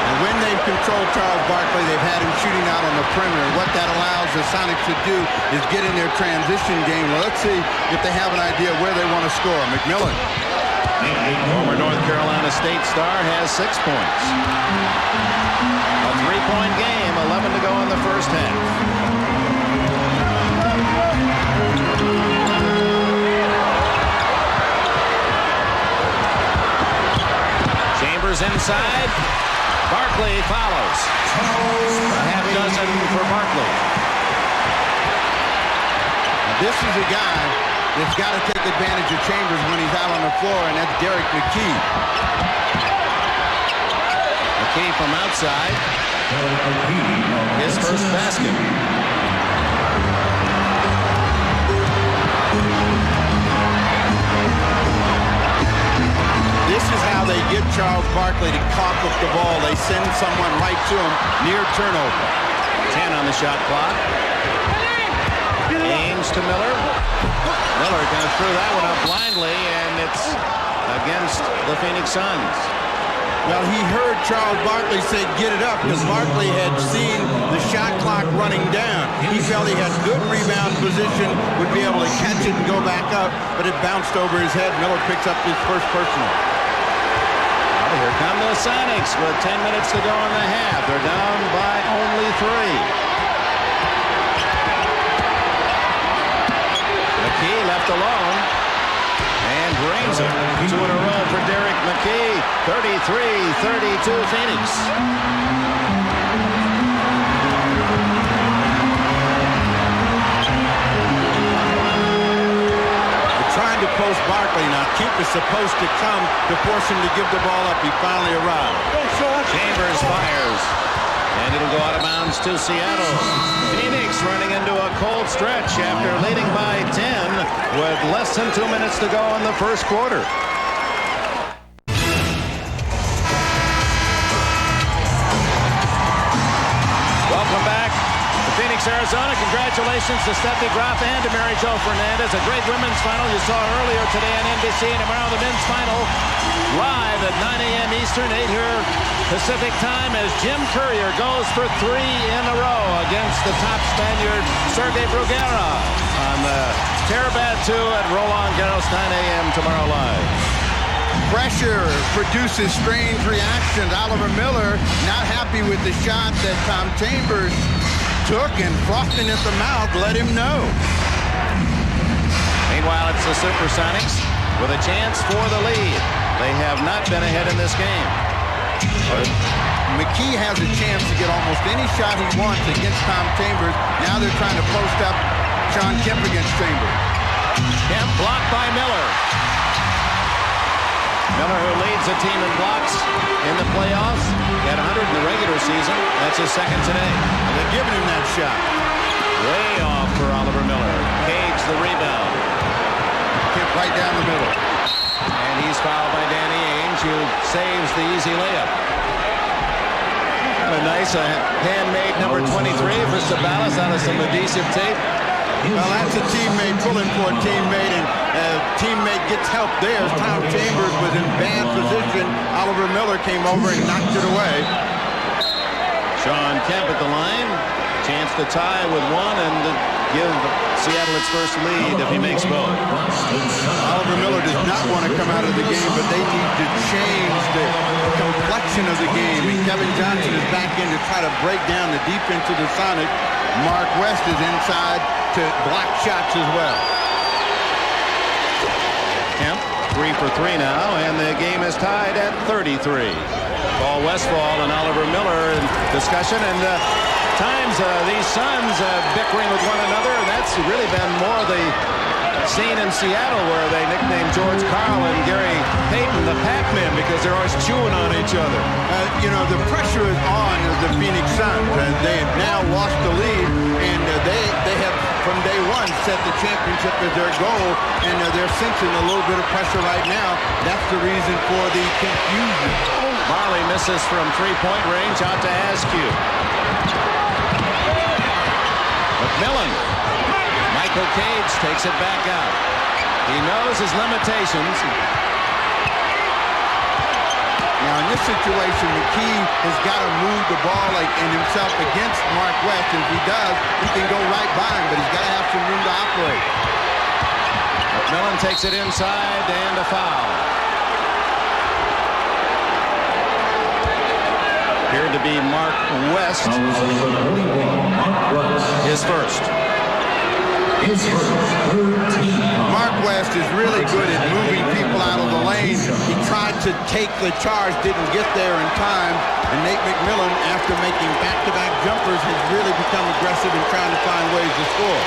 And when they've controlled Charles Barkley, they've had him shooting out on the perimeter. What that allows the Sonics to do is get in their transition game. Well, let's see if they have an idea where they want to score. McMillan. Former North Carolina State star has 6 points. A 3-point game, 11 to go in the first half. Chambers inside. Barkley follows. A half dozen for Barkley. This is a guy that's got to take advantage of Chambers when he's out on the floor, and that's Derek McKee. McKee from outside. His first basket. This is how they get Charles Barkley to cough up the ball. They send someone right to him near turnover. 10 on the shot clock. Ainge to Miller. Miller going to throw that one up blindly, and it's against the Phoenix Suns. Well, he heard Charles Barkley say, get it up, because Barkley had seen the shot clock running down. He felt he had good rebound position, would be able to catch it and go back up, but it bounced over his head. Miller picks up his first personal. Well, here come the Sonics with 10 minutes to go in the half. They're down by only 3. McKee left alone and drains it. 2 in a row for Derek McKee. 33-32 Phoenix. They're trying to post Barkley now. Keep is supposed to come to force him to give the ball up. He finally arrived. Chambers fires. And it'll go out of bounds to Seattle. Phoenix running into a cold stretch after leading by 10 with less than 2 minutes to go in the first quarter. Welcome back to Phoenix, Arizona. Congratulations to Steffi Graf and to Mary Jo Fernandez. A great women's final you saw earlier today on NBC. And tomorrow the men's final live at 9 a.m. Eastern, 8 here Pacific time as Jim Courier goes for 3 in a row against the top Spaniard Sergei Bruguera on the Terabad 2 at Roland Garros, 9 a.m. tomorrow live. Pressure produces strange reactions. Oliver Miller not happy with the shot that Tom Chambers took, and frosting at the mouth let him know. Meanwhile, it's the Supersonics with a chance for the lead. They have not been ahead in this game. McKee has a chance to get almost any shot he wants against Tom Chambers. Now they're trying to post up Sean Kemp against Chambers. Kemp blocked by Miller. Miller, who leads the team in blocks in the playoffs, had 100 in the regular season. That's his second today. And they're giving him that shot. Way off for Oliver Miller. Cage the rebound. Kemp right down the middle. And he's fouled by Danny Ainge, who saves the easy layup. A nice handmade number 23 for Sabalas out of some adhesive tape. Well, that's a teammate pulling for a teammate, and a teammate gets help there. Tom Chambers was in bad position. Oliver Miller came over and knocked it away. Sean Kemp at the line. Chance to tie with one and to give Seattle its first lead if he makes both. Oliver Miller does not want to come out of the game, but they need to change the complexion of the game. And Kevin Johnson is back in to try to break down the defense of the Sonic. Mark West is inside to block shots as well. Kemp 3 for 3 now, and the game is tied at 33. Paul Westphal and Oliver Miller in discussion, and times these Suns bickering with one another, and that's really been more the scene in Seattle where they nicknamed George Karl and Gary Payton the Pac-Man because they're always chewing on each other. You know, the pressure is on the Phoenix Suns. They have now lost the lead, and they have, from day one, set the championship as their goal, and they're sensing a little bit of pressure right now. That's the reason for the confusion. Barkley misses from three-point range out to Askew. McMillan. Michael Cage takes it back out. He knows his limitations. Now, in this situation, McKee has got to move the ball and himself against Mark West. If he does, he can go right by him, but he's got to have some room to operate. McMillan takes it inside and a foul. Appeared to be Mark West. His first. Mark West is really good at moving people out of the lane. He tried to take the charge, didn't get there in time. And Nate McMillan, after making back-to-back jumpers, has really become aggressive in trying to find ways to score.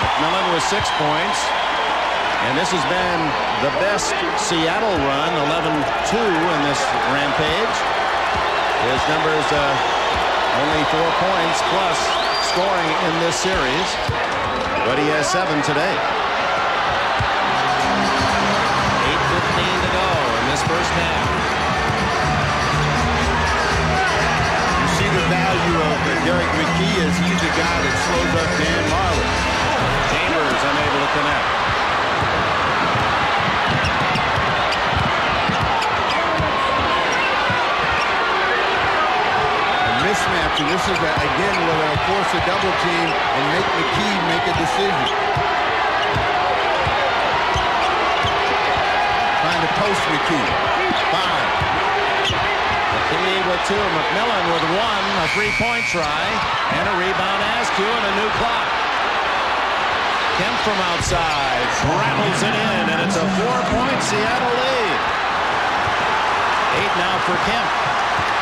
McMillan with 6 points. And this has been the best Seattle run, 11-2 in this rampage. His numbers only 4 points plus scoring in this series, but he has 7 today. 8:15 to go in this first half. You see the value of Derek McKee as he's the guy that slows up Dan Marley. Chambers unable to connect. Mismatch, and this is again where they'll force a double team and make McKee make a decision. Trying to post McKee. 5. McKee with 2, McMillan with 1, a three-point try, and a rebound. Askew and a new clock. Kemp from outside rattles it in, and it's a 4-point Seattle lead. 8 now for Kemp.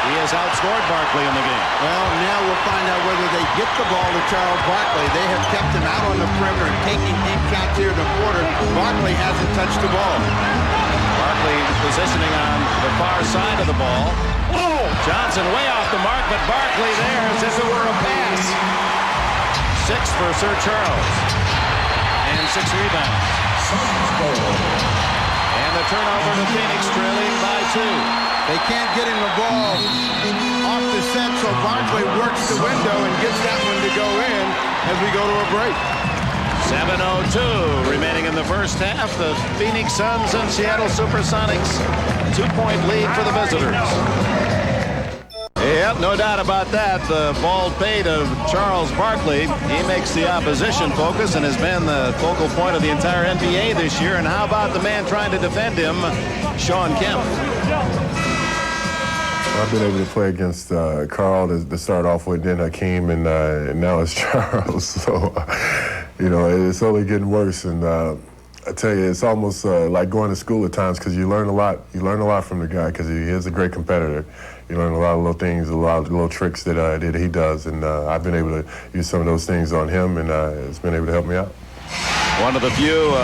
He has outscored Barkley in the game. Well, now we'll find out whether they get the ball to Charles Barkley. They have kept him out on the perimeter and taking deep shots here in the quarter. Barkley hasn't touched the ball. Barkley positioning on the far side of the ball. Oh! Johnson way off the mark, but Barkley there as if it were a pass. 6 for Sir Charles. And 6 rebounds. And the turnover to Phoenix, trailing by 2. They can't get him the ball off the set, so Barkley works the window and gets that one to go in as we go to a break. 7:02 remaining in the first half. The Phoenix Suns and Seattle Supersonics 2-point lead for the visitors. Yep, no doubt about that. The bald pate of Charles Barkley. He makes the opposition focus and has been the focal point of the entire NBA this year. And how about the man trying to defend him, Shawn Kemp? I've been able to play against Karl to start off with, then Hakeem, and now it's Charles. So, you know, it's only getting worse. And I tell you, it's almost like going to school at times because you learn a lot. You learn a lot from the guy because he is a great competitor. You learn a lot of little things, a lot of little tricks that he does. And I've been able to use some of those things on him, and it's been able to help me out. One of the few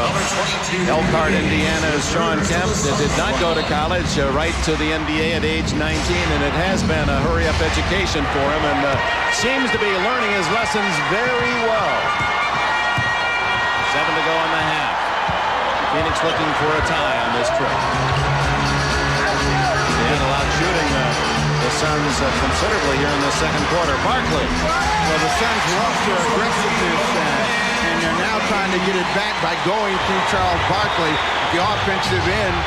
Elkhart, Indiana's Shawn Kemp that did not go to college, right to the NBA at age 19, and it has been a hurry-up education for him, and seems to be learning his lessons very well. 7 to go in the half. Phoenix looking for a tie on this trip. And allowed shooting the Suns considerably here in the second quarter. Barkley. Well, the Suns lost their aggressiveness, and they're now trying to get it back by going through Charles Barkley. The offensive end,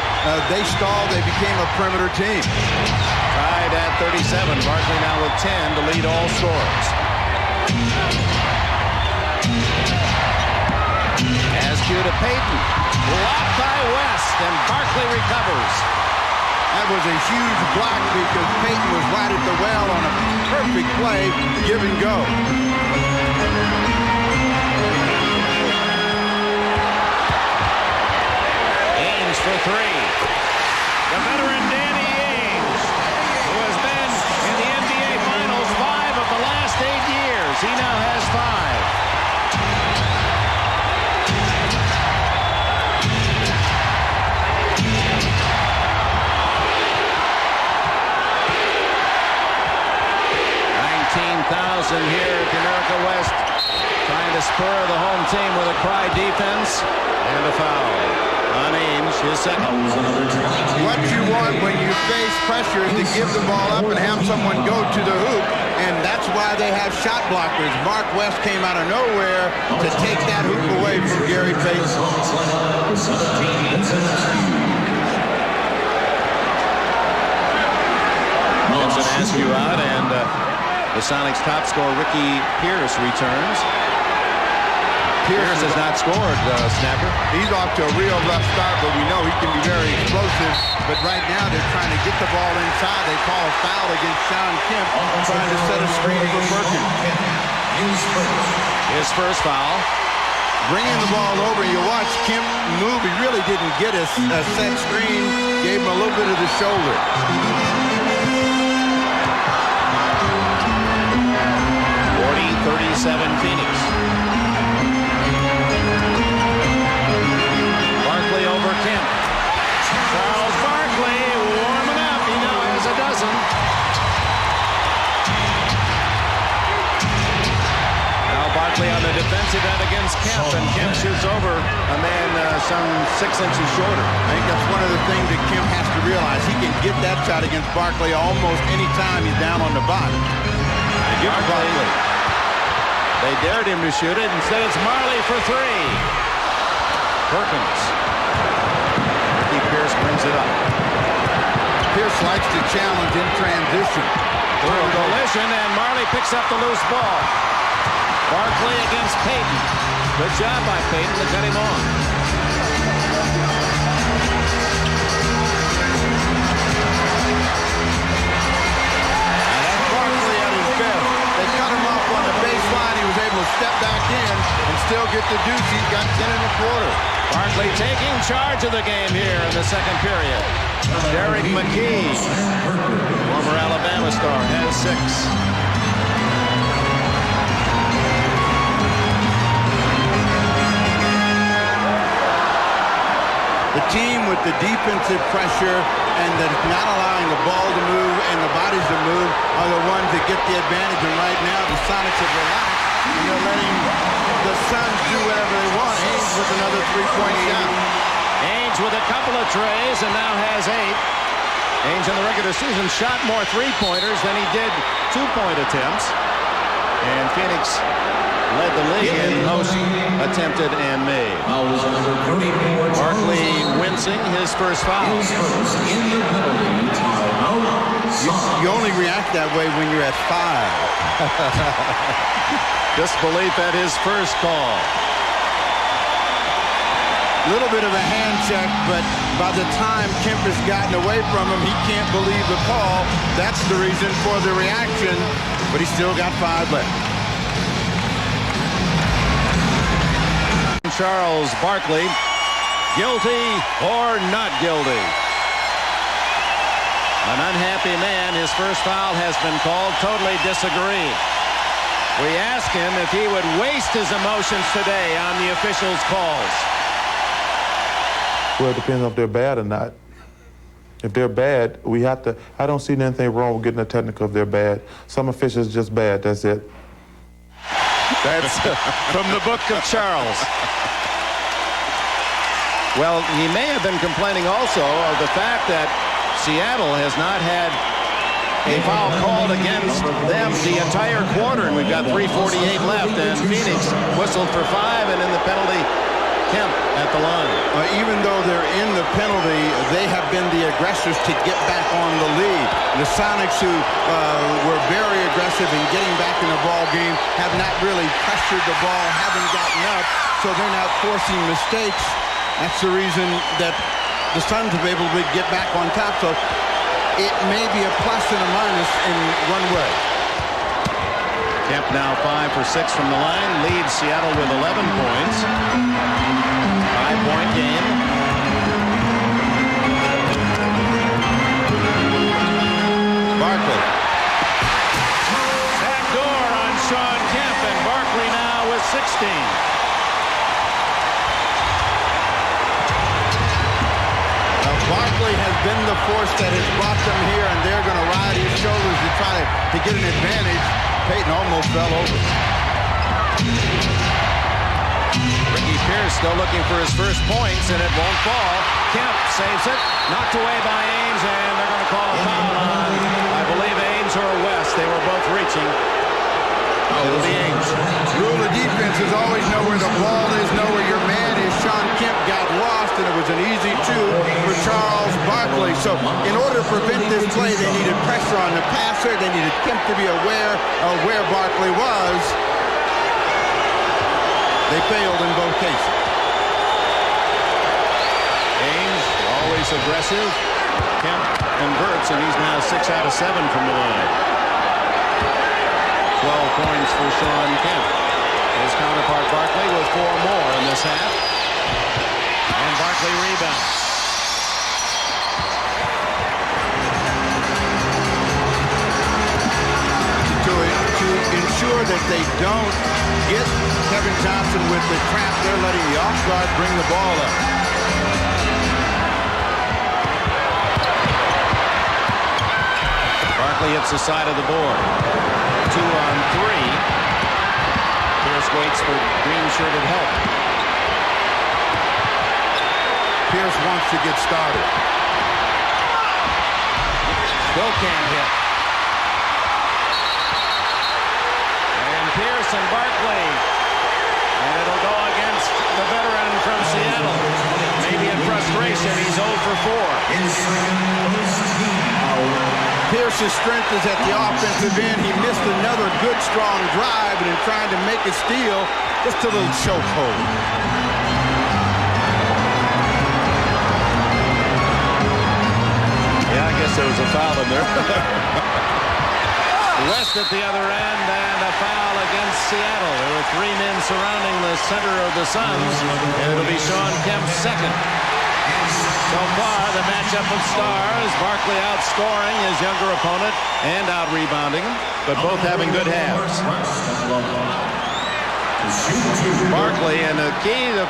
they stalled. They became a perimeter team. Tied at 37. Barkley now with 10 to lead all scorers. Askew to Payton. Blocked by West, and Barkley recovers. That was a huge block because Payton was right at the well on a perfect play, give and go. Ames for 3. The veteran Danny Ames, who has been in the NBA Finals 5 of the last 8 years. He now has 5. to spur the home team with a cry defense and a foul on Ainge, his second. What you want when you face pressure is to give the ball up and have someone go to the hoop, and that's why they have shot blockers. Mark West came out of nowhere to take that hoop away from Gary Payton. Gibson Askew out, and the Sonics' top scorer, Ricky Pierce, returns. Pierce has not scored, Snapper. He's off to a real rough start, but we know he can be very explosive. But right now they're trying to get the ball inside. They call a foul against Sean Kemp, trying to set a screen for Perkins. His first foul. Bringing the ball over, you watch Kemp move. He really didn't get a set screen. Gave him a little bit of the shoulder. 40-37 Phoenix. Barkley over Kemp. Charles Barkley warming up. He now has a dozen. Now Barkley on the defensive end against Kemp, and Kemp shoots over a man some 6 inches shorter. I think that's one of the things that Kemp has to realize. He can get that shot against Barkley almost any time he's down on the bottom. Barkley. They dared him to shoot it. Instead, it's Marley for three. Perkins. Ricky Pierce brings it up. Pierce likes to challenge in transition. Through a collision, and Marley picks up the loose ball. Barkley against Payton. Good job by Payton to cut him off. And that's Barkley at his best. They cut him off on the baseline. He was able to step back in and still get the deuce. He's got 10 1/4. Barkley taking charge of the game here in the second period. Derek McGee, former Alabama star, has 6. The team with the defensive pressure and the not allowing the ball to move and the bodies to move are the ones that get the advantage. And right now, the Sonics have relaxed, and they're letting the Suns do whatever they want. Ainge with another three-point shot. Ainge with a couple of trays and now has 8. Ainge in the regular season shot more three-pointers than he did two-point attempts. And Phoenix led the league in most attempted and made. Barkley wincing his first foul. You only react that way when you're at 5. Disbelief at his first call. Little bit of a hand check, but by the time Kemp has gotten away from him, he can't believe the call. That's the reason for the reaction, but he's still got 5 left. Charles Barkley, guilty or not guilty? An unhappy man. His first foul has been called. Totally disagree. We asked him if he would waste his emotions today on the officials' calls. Well, it depends if they're bad or not. If they're bad, we have to. I don't see anything wrong with getting a technical if they're bad. Some officials just bad. That's it. That's from the book of Charles. Well, he may have been complaining also of the fact that Seattle has not had a foul called against them the entire quarter, and we've got 3:48 left, and Phoenix whistled for 5, and in the penalty, Kemp at the line. Even though they're in the penalty, they have been the aggressors to get back on the lead. The Sonics, who were very aggressive in getting back in the ball game, have not really pressured the ball, haven't gotten up, so they're not forcing mistakes. That's the reason that the Suns have been able to get back on top. So it may be a plus and a minus in one way. Kemp now 5 for 6 from the line, leads Seattle with 11 points. 5-point game. Barkley. Backdoor on Sean Kemp, and Barkley now with 16. Barkley has been the force that has brought them here, and they're going to ride his shoulders to try to get an advantage. Payton almost fell over. Pierce still looking for his first points, and it won't fall. Kemp saves it. Knocked away by Ames, and they're going to call a foul on, I believe, Ames or West. They were both reaching. It'll be Ames. Rule of defense is always know where the ball is, know where your man is. Sean Kemp got lost, and it was an easy two for Charles Barkley. So in order to prevent this play, they needed pressure on the passer. They needed Kemp to be aware of where Barkley was. They failed in both cases. Ames, always aggressive. Kemp converts, and he's now 6 out of 7 from the line. 12 points for Sean Kemp. His counterpart Barkley with 4 more in this half. And Barkley rebounds. To ensure that they don't get Kevin Johnson with the trap, they're letting the off guard bring the ball up. Barkley hits the side of the board. 2 on 3. Pierce waits for green-shirted help. Pierce wants to get started. Still can't hit. And Pierce and Barkley. And it'll go against the veteran from Seattle. Maybe in frustration, he's 0 for 4. Pierce's strength is at the offensive end. He missed another good, strong drive, and in trying to make a steal, just a little chokehold. Yeah, I guess there was a foul in there. West at the other end, and a foul against Seattle. There were 3 men surrounding the center of the Suns, and it'll be Sean Kemp's second. So far, the matchup of stars, Barkley outscoring his younger opponent and out-rebounding him, but both having good halves. Barkley, and the key to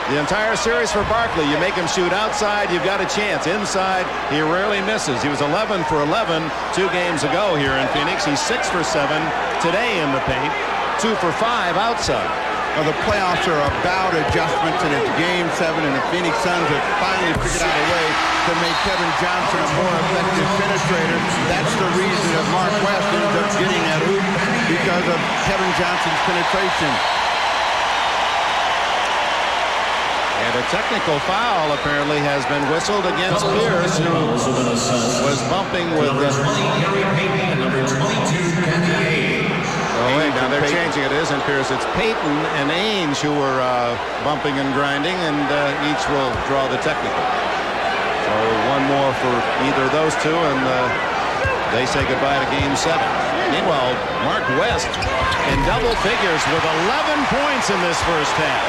the entire series for Barkley, you make him shoot outside, you've got a chance. Inside, he rarely misses. He was 11 for 11 2 games ago here in Phoenix. He's 6 for 7 today in the paint, 2 for 5 outside. Well, the playoffs are about adjustments, and it's Game 7, and the Phoenix Suns have finally figured out a way to make Kevin Johnson a more effective penetrator. That's the reason that Mark West ends up getting that hoop, because of Kevin Johnson's penetration. And a technical foul apparently has been whistled against Pierce, who was bumping with the... Oh, wait, now they're changing it. It isn't Pierce. It's Payton and Ainge who were bumping and grinding, and each will draw the technical. So 1 more for either of those two, and they say goodbye to Game 7. Meanwhile, Mark West in double figures with 11 points in this first half.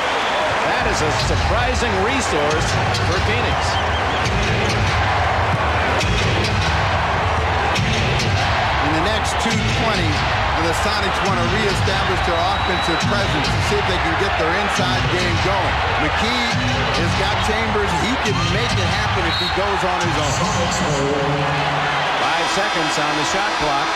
That is a surprising resource for Phoenix. In the next 2:20, the Sonics want to reestablish their offensive presence to see if they can get their inside game going. McKee has got Chambers. He can make it happen if he goes on his own. 5 seconds on the shot clock.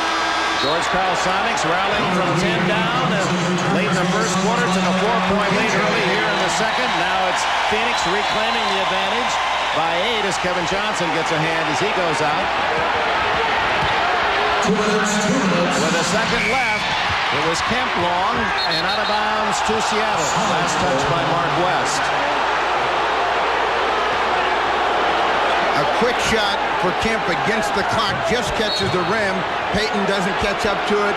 George Karl Sonics rallying from 10 down, and late in the first quarter took a 4-point lead early here in the second. Now it's Phoenix reclaiming the advantage by 8 as Kevin Johnson gets a hand as he goes out. With a second left, it was Kemp long and out of bounds to Seattle. Last touch by Mark West. A quick shot for Kemp against the clock, just catches the rim. Payton doesn't catch up to it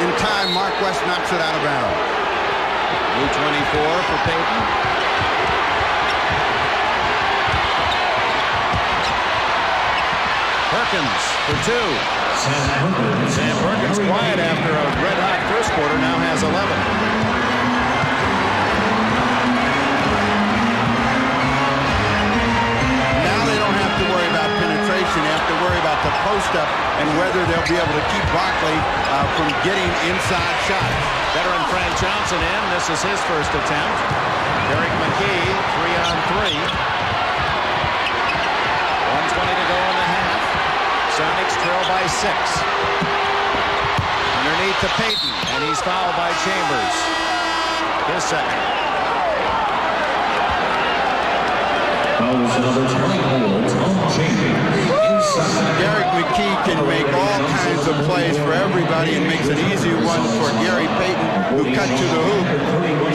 in time. Mark West knocks it out of bounds. Blue 24 for Payton. Perkins for 2. Sam Perkins, quiet after a red-hot first quarter, now has 11. Now they don't have to worry about penetration. They have to worry about the post-up and whether they'll be able to keep Barkley from getting inside shots. Veteran Frank Johnson in. This is his first attempt. Derek McKee, 3 on 3. 1:20 to go in the half. Sonics trail by 6. Underneath to Payton, and he's fouled by Chambers. His second. Derek McKee can make all kinds of plays for everybody and makes an easy one for Gary Payton, who cut to the hoop.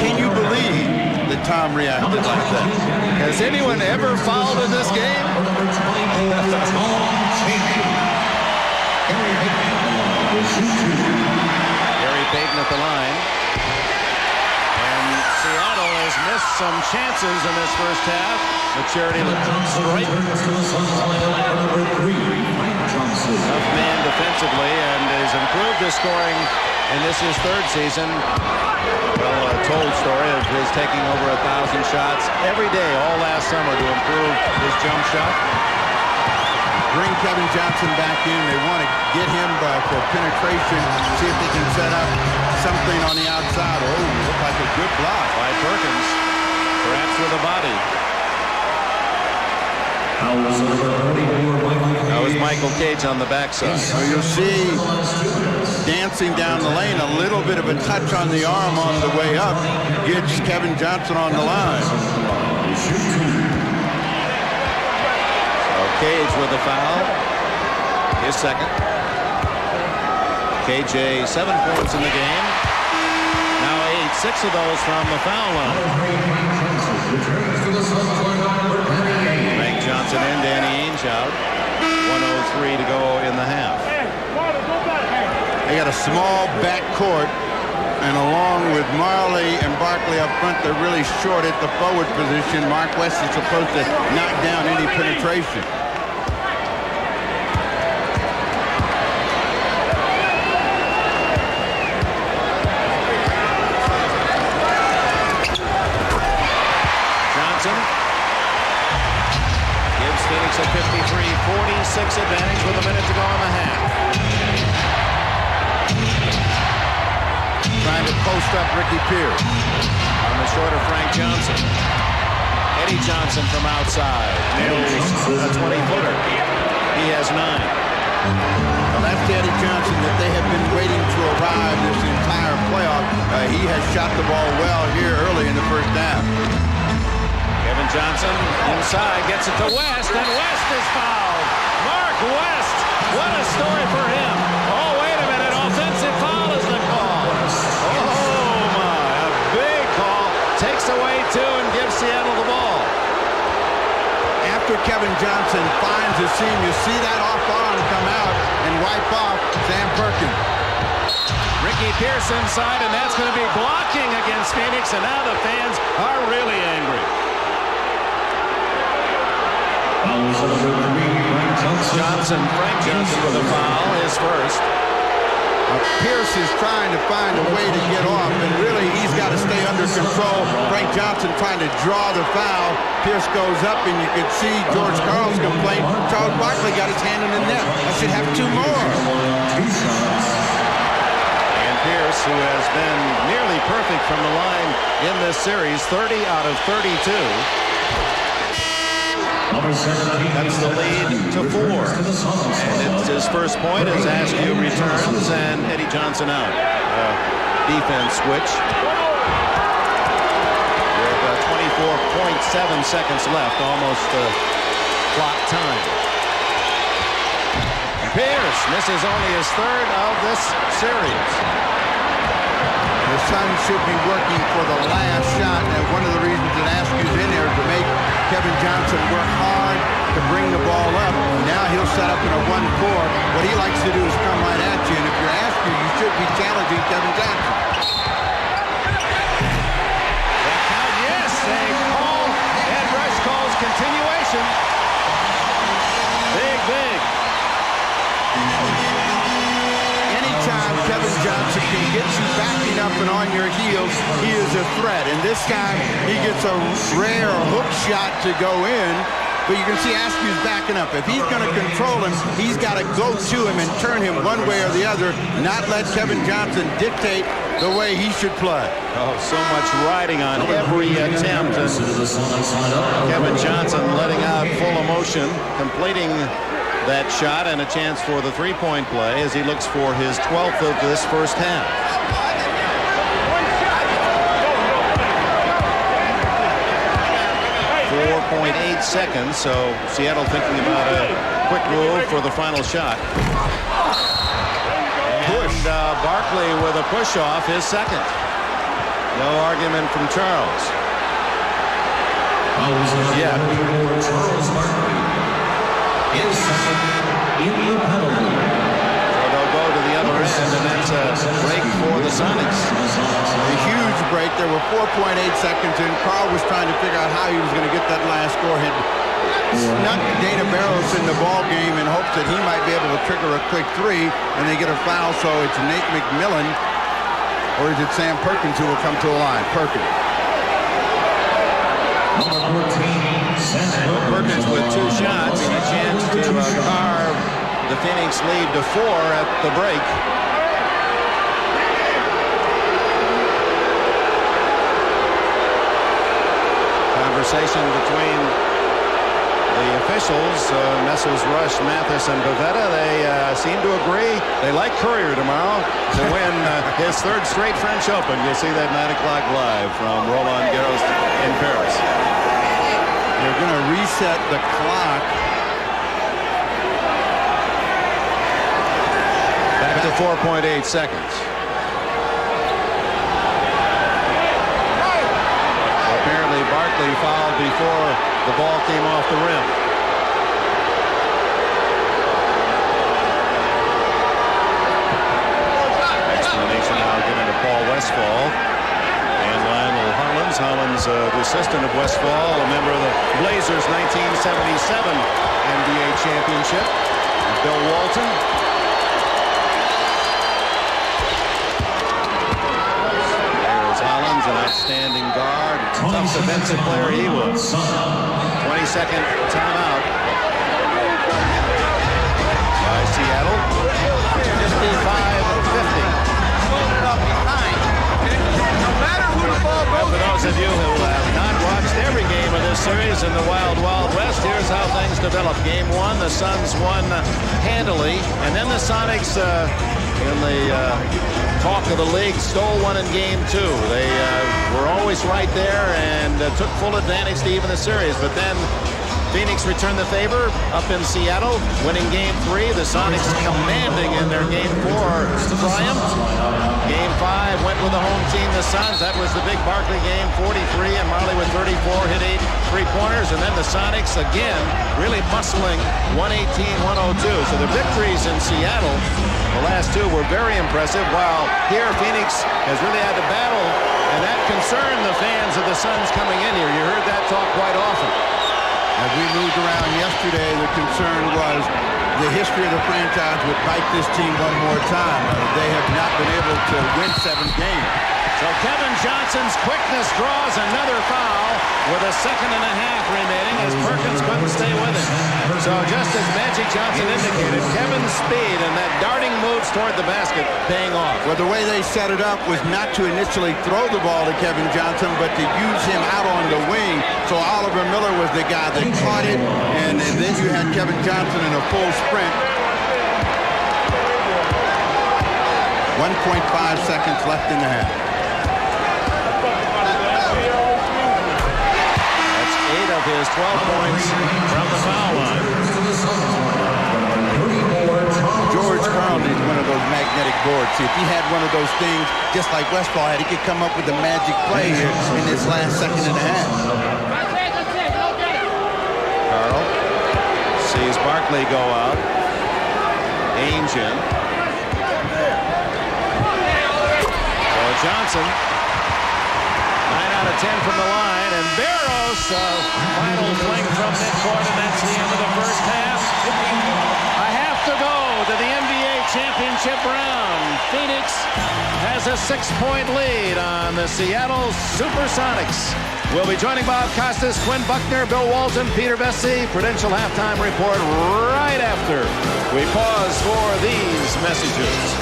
Can you believe that Tom reacted like that? Has anyone ever fouled in this game? Gary Payton at the line. And Seattle has missed some chances in this first half. The charity strike. Tough man defensively and has improved his scoring in this his third season. Well, a told story of his taking over 1,000 shots every day all last summer to improve his jump shot. Bring Kevin Johnson back in. They want to get him for penetration, see if they can set up something on the outside. Oh, looked like a good block By Perkins, perhaps with a body. That was Michael Cage on the backside. So you'll see dancing down the lane, a little bit of a touch on the arm on the way up gets Kevin Johnson on the line. Cage with the foul. His second. KJ 7 points in the game. Now 8, 6 of those from the foul line. Frank Johnson in, Danny Ainge out. 1:03 to go in the half. They got a small backcourt, and along with Marley and Barkley up front, they're really short at the forward position. Mark West is supposed to knock down any penetration. Gives Phoenix a 53-46 advantage with a minute to go in the half. Trying to post up Ricky Pierce. On the shorter Frank Johnson. Eddie Johnson from outside. Nails a 20-footer. He has 9. Well, that's Eddie Johnson that they have been waiting to arrive this entire playoff. He has shot the ball well here early in the first half. Kevin Johnson inside, gets it to West, and West is fouled. Mark West, what a story for him. Oh, wait a minute, offensive foul is the call. Oh, my, a big call. Takes away 2 and gives Seattle the ball. After Kevin Johnson finds a seam, you see that off arm come out and wipe off Sam Perkins. Ricky Pierce inside, and that's going to be blocking against Phoenix, and now the fans are really angry. Frank Johnson with a foul, his first. Pierce is trying to find a way to get off, and really he's got to stay under control. Frank Johnson trying to draw the foul. Pierce goes up, and you can see George Karl's complaint. Charles Barkley got his hand in the net. I should have 2 more. And Pierce, who has been nearly perfect from the line in this series, 30 out of 32. That's the lead to 4. And it's his first point as Askew returns and Eddie Johnson out. Defense switch. With 24.7 seconds left, almost clock time. Pierce misses only his 3rd of this series. The Suns should be working for the last shot, and one of the reasons that Askew's in there is to make Kevin Johnson work hard to bring the ball up. Now he'll set up in a 1-4. What he likes to do is come right at you, and if you're Askew, you should be challenging Kevin Johnson. Yes, they call, and Rush calls continuation. Big. Anytime Kevin Johnson can get you backing up and on your heels, he is a threat. And this time, he gets a rare hook shot to go in. But you can see Askew's backing up. If he's going to control him, he's got to go to him and turn him one way or the other, not let Kevin Johnson dictate the way he should play. Oh, so much riding on every attempt. Kevin Johnson letting out full emotion, completing that shot and a chance for the 3-point play as he looks for his 12th of this first half. .8 seconds, so Seattle thinking about a quick move for the final shot. And Barkley with a push-off, his second. No argument from Charles. Yeah. Charles Barkley is second in the penalty. So they'll go to the other end, and that's a break for the Sonics. A huge break. There were 4.8 seconds in. Carl was trying to figure out how he was going to get that last score. Had snuck Dana Barros in the ball game in hopes that he might be able to trigger a quick three, and they get a foul, so it's Nate McMillan, or is it Sam Perkins who will come to the line? Perkins. Number 14, Sam Perkins with 2 shots and a chance to carve the Phoenix lead to 4 at the break. Conversation between the officials, Messrs. Rush, Mathis, and Bavetta. They seem to agree. They like Courier tomorrow to win his 3rd straight French Open. You'll see that 9 o'clock live from Roland Garros in Paris. They're going to reset the clock. Back to 4.8 seconds. Apparently Barkley fouled before the ball came off the rim. Explanation now given to Paul Westphal and Lionel Hollins. Hollins, the assistant of Westphal, a member of the Blazers 1977 NBA championship. Bill Walton. There's Hollins, an outstanding guard. Tough defensive player he was. 22nd timeout by Seattle. 55-50. Well, for those of you who have not watched every game of this series in the Wild Wild West, here's how things developed. Game 1, the Suns won handily, and then the Sonics, in the talk of the league, stole one in Game 2. They were always right there and took full advantage to even the series, but then Phoenix returned the favor up in Seattle, winning Game 3. The Sonics commanding in their Game 4 triumph. Game 5 went with the home team, the Suns. That was the big Barkley game, 43, and Marley with 34, hit 8 3-pointers. And then the Sonics, again, really muscling 118-102. So the victories in Seattle, the last 2 were very impressive, while here Phoenix has really had to battle, and that concerned the fans of the Suns coming in here. You heard that talk quite often. As we moved around yesterday, the concern was the history of the franchise would bite this team one more time. They have not been able to win 7 games. So Kevin Johnson's quickness draws another foul with a second and a half remaining as Perkins couldn't stay with it. So just as Magic Johnson indicated, Kevin's speed and that darting moves toward the basket paying off. Well, the way they set it up was not to initially throw the ball to Kevin Johnson, but to use him out on the wing. So Oliver Miller was the guy that caught it, and then you had Kevin Johnson in a full sprint. 1.5 seconds left in the half. That's 8 of his 12 points from the foul line. George Carlton is one of those magnetic boards. See, if he had one of those things, just like Westphal had, he could come up with a magic play here in this last second and a half. Carl sees Barkley go out. Ainge in. Johnson, 9 out of 10 from the line, and Barros, final fling from midcourt, and that's the end of the first half. I have to go to the NBA championship round. Phoenix has a 6-point lead on the Seattle Supersonics. We'll be joining Bob Costas, Quinn Buckner, Bill Walton, Peter Vesey. Prudential halftime report right after we pause for these messages.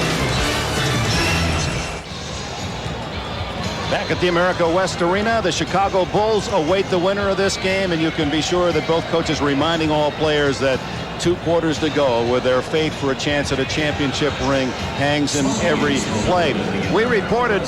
Back at the America West Arena, the Chicago Bulls await the winner of this game, and you can be sure that both coaches reminding all players that 2 quarters to go, with their faith for a chance at a championship ring hangs in every play. We reported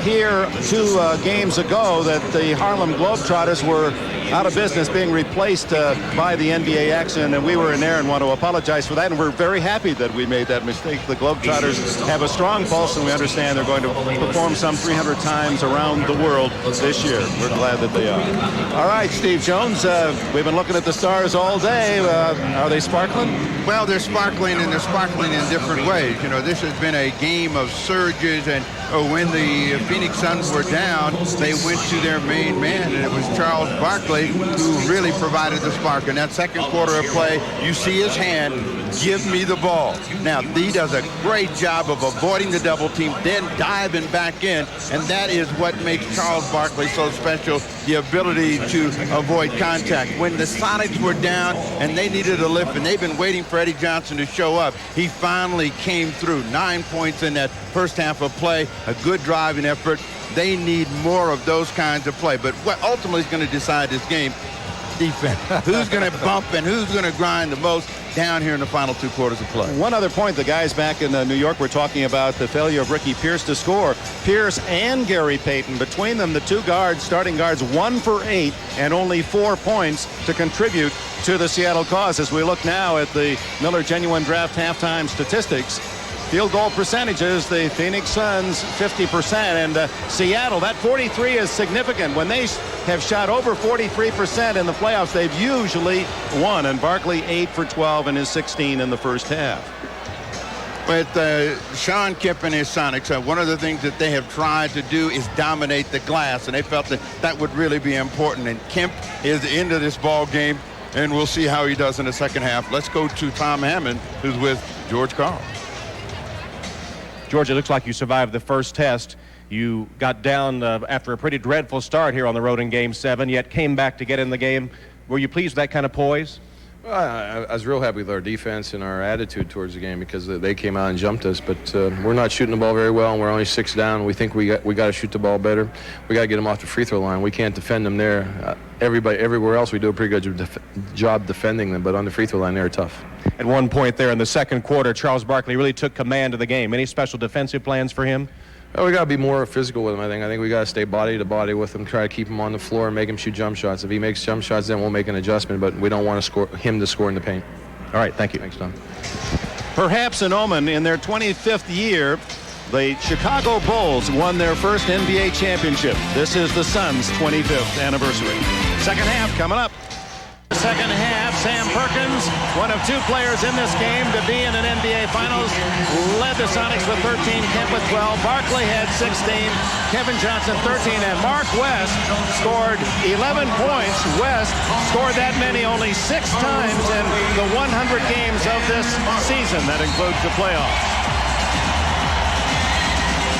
here 2 games ago that the Harlem Globetrotters were out of business, being replaced by the NBA action, and we were in there and want to apologize for that, and we're very happy that we made that mistake. The Globetrotters have a strong pulse, and we understand they're going to perform some 300 times around the world this year. We're glad that they are. All right, Steve Jones, we've been looking at the stars all day. Are they sparkling? Well, they're sparkling, and they're sparkling in different ways. You know, this has been a game of surges, and when the Phoenix Suns were down, they went to their main man, and it was Charles Barkley who really provided the spark. In that second quarter of play, you see his hand, give me the ball. Now, he does a great job of avoiding the double team, then diving back in, and that is what makes Charles Barkley so special, the ability to avoid contact. When the Sonics were down and they needed a lift, and they've been waiting for Eddie Johnson to show up, he finally came through. 9 points in that first half of play, a good driving effort. They need more of those kinds of play. But what ultimately is going to decide this game? Defense. Who's going to bump and who's going to grind the most down here in the final 2 quarters of play. One other point, the guys back in New York were talking about the failure of Ricky Pierce to score. Pierce and Gary Payton, between them, the 2 guards, starting guards, 1 for 8 and only 4 points to contribute to the Seattle cause. As we look now at the Miller Genuine Draft halftime statistics, field goal percentages, the Phoenix Suns 50%, and Seattle, that 43 is significant. When they have shot over 43% in the playoffs, they've usually won, and Barkley 8 for 12 and his 16 in the first half. With Sean Kemp and his Sonics, one of the things that they have tried to do is dominate the glass, and they felt that that would really be important, and Kemp is into this ball game, and we'll see how he does in the second half. Let's go to Tom Hammond, who's with George Karl. George, it looks like you survived the first test. You got down after a pretty dreadful start here on the road in Game 7, yet came back to get in the game. Were you pleased with that kind of poise? Well, I was real happy with our defense and our attitude towards the game because they came out and jumped us. But we're not shooting the ball very well, and we're only 6 down. We think we got to shoot the ball better. We got to get them off the free throw line. We can't defend them there. Everywhere else we do a pretty good job defending them, but on the free throw line they're tough. At one point there in the second quarter, Charles Barkley really took command of the game. Any special defensive plans for him? Well, we got to be more physical with him, I think. I think we got to stay body to body with him, try to keep him on the floor and make him shoot jump shots. If he makes jump shots, then we'll make an adjustment, but we don't want him to score in the paint. All right, thank you. Thanks, Tom. Perhaps an omen. In their 25th year, the Chicago Bulls won their first NBA championship. This is the Suns' 25th anniversary. Second half coming up. Second half, Sam Perkins, one of 2 players in this game to be in an NBA Finals, led the Sonics with 13, Kemp with 12, Barkley had 16, Kevin Johnson 13, and Mark West scored 11 points. West scored that many only 6 times in the 100 games of this season. That includes the playoffs.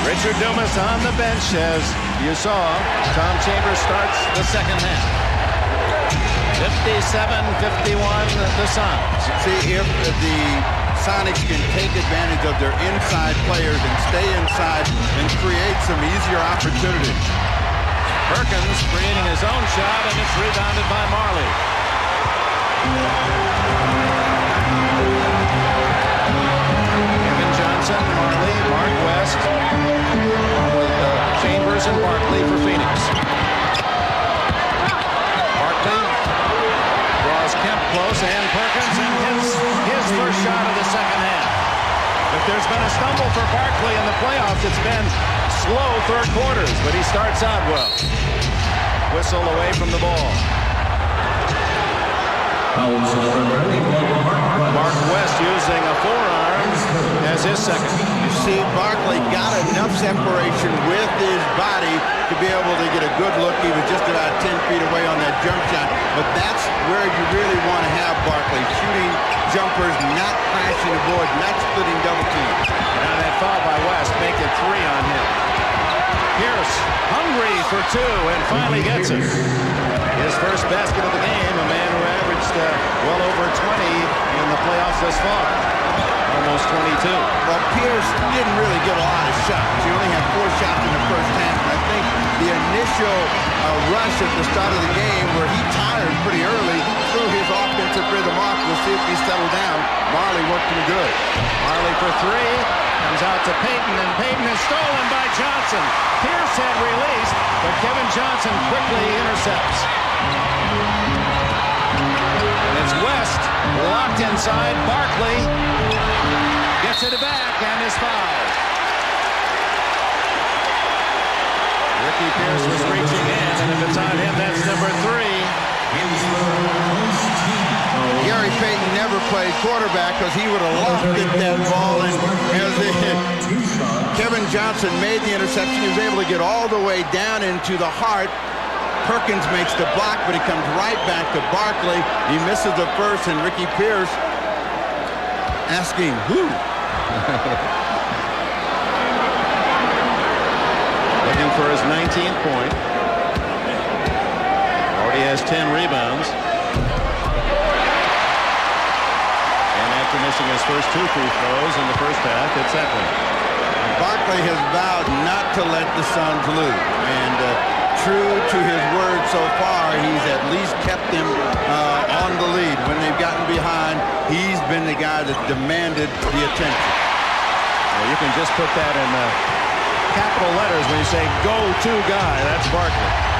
Richard Dumas on the bench, as you saw. Tom Chambers starts the second half. 57-51, the Suns. See, if the Sonics can take advantage of their inside players and stay inside and create some easier opportunities. Perkins creating his own shot, and it's rebounded by Marley. Kevin Johnson, Marley, Mark West, with Chambers and Barkley for Phoenix. Kemp close, and Perkins, and his first shot of the second half. If there's been a stumble for Barkley in the playoffs, it's been slow third quarters, but he starts out well. Whistle away from the ball. Mark West using a forearm as his second. You see, Barkley got enough separation with his body to be able to get a good look. He was just about 10 feet away on that jump shot. But that's where you really want to have Barkley, shooting jumpers, not crashing the board, not splitting double teams. Now that foul by West, make it 3 on him. Pierce, hungry for 2, and finally gets it. His first basket of the game, a man who averaged well over 20 in the playoffs thus far. Almost 22. Well, Pierce didn't really get a lot of shots. He only had 4 shots in the first half. And I think the initial rush at the start of the game, where he tired pretty early, threw his offense defensive rhythm off. We'll see if he settles down. Marley worked him good. Marley for three. Comes out to Payton, and Payton is stolen by Johnson. Pierce had released, but Kevin Johnson quickly intercepts. And it's West locked inside. Barkley gets it back and is fouled. Ricky Pierce was reaching in, and if it's on him, that's number 3. Gary Payton never played quarterback because he would have lofted that ball. And as Kevin Johnson made the interception, he was able to get all the way down into the heart. Perkins makes the block, but he comes right back to Barkley. He misses the first, and Ricky Pierce asking, who? Looking for his 19th point. Already has 10 rebounds. After missing his first 2 free throws in the first half, it's Eckler. Barkley has vowed not to let the Suns lose, and true to his word so far, he's at least kept them on the lead. When they've gotten behind, he's been the guy that demanded the attention. Well, you can just put that in capital letters when you say go-to guy. That's Barkley.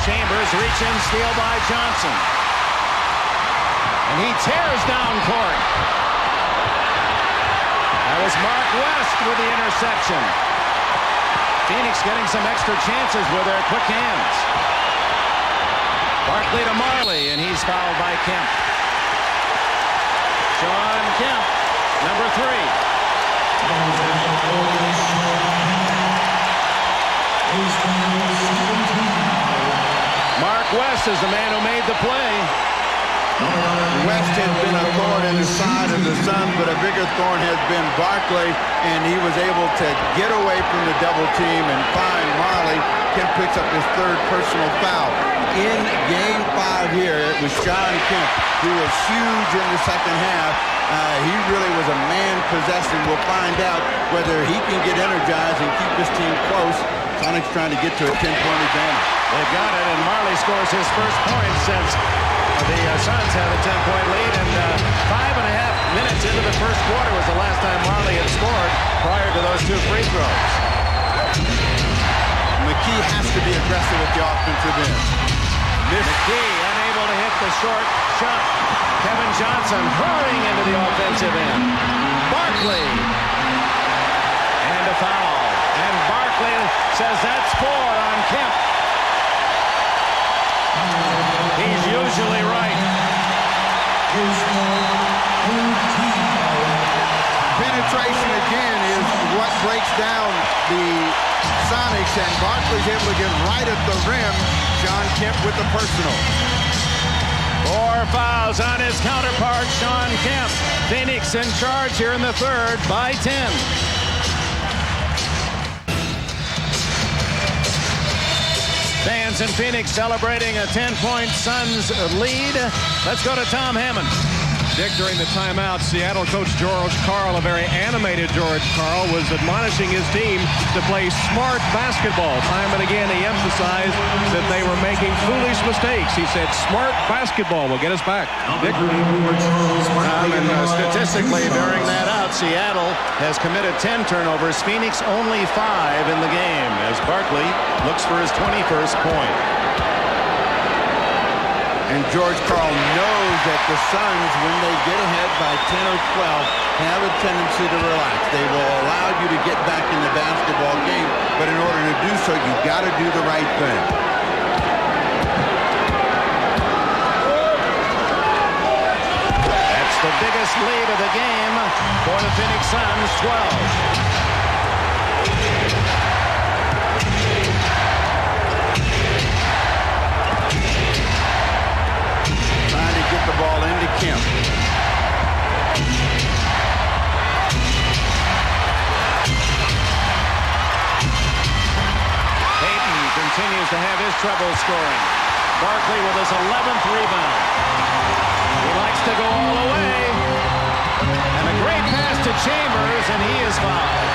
Chambers, reach in, steal by Johnson. And he tears down court. That was Mark West with the interception. Phoenix getting some extra chances with their quick hands. Barkley to Marley, and he's fouled by Kemp. Sean Kemp, number 3. Mark West is the man who made the play. West has been a thorn in the side of the Suns, but a bigger thorn has been Barkley, and he was able to get away from the double team and find Marley. Kemp picks up his 3rd personal foul. In Game 5 here, it was Sean Kemp, who was huge in the second half. He really was a man possessed, and we'll find out whether he can get energized and keep his team close. Sonic's trying to get to a 10-point advantage. They've got it, and Marley scores his first point since the Suns have a 10-point lead, and 5.5 minutes into the first quarter was the last time Marley had scored prior to those 2 free throws. McKee has to be aggressive at the offensive end. McKee unable to hit the short shot. Kevin Johnson hurrying into the offensive end. Barkley. And a foul. And Barkley says that's 4 on Kemp. He's usually right. Penetration again is what breaks down the Sonics, and Barkley's able to get right at the rim. John Kemp with the personal. 4 fouls on his counterpart, Sean Kemp. Phoenix in charge here in the 3rd by 10. Fans in Phoenix celebrating a 10-point Suns lead. Let's go to Tom Hammond. Dick, during the timeout, Seattle coach George Karl, a very animated George Karl, was admonishing his team to play smart basketball. Time and again, he emphasized that they were making foolish mistakes. He said, smart basketball will get us back. Dick? And statistically, bearing that out, Seattle has committed 10 turnovers. Phoenix only 5 in the game as Barkley looks for his 21st point. And George Karl knows that the Suns, when they get ahead by 10 or 12, have a tendency to relax. They will allow you to get back in the basketball game, but in order to do so, you've got to do the right thing. That's the biggest lead of the game for the Phoenix Suns, 12. Get the ball into Kemp. Payton continues to have his trouble scoring. Barkley with his 11th rebound. He likes to go all the way. And a great pass to Chambers, and he is fouled.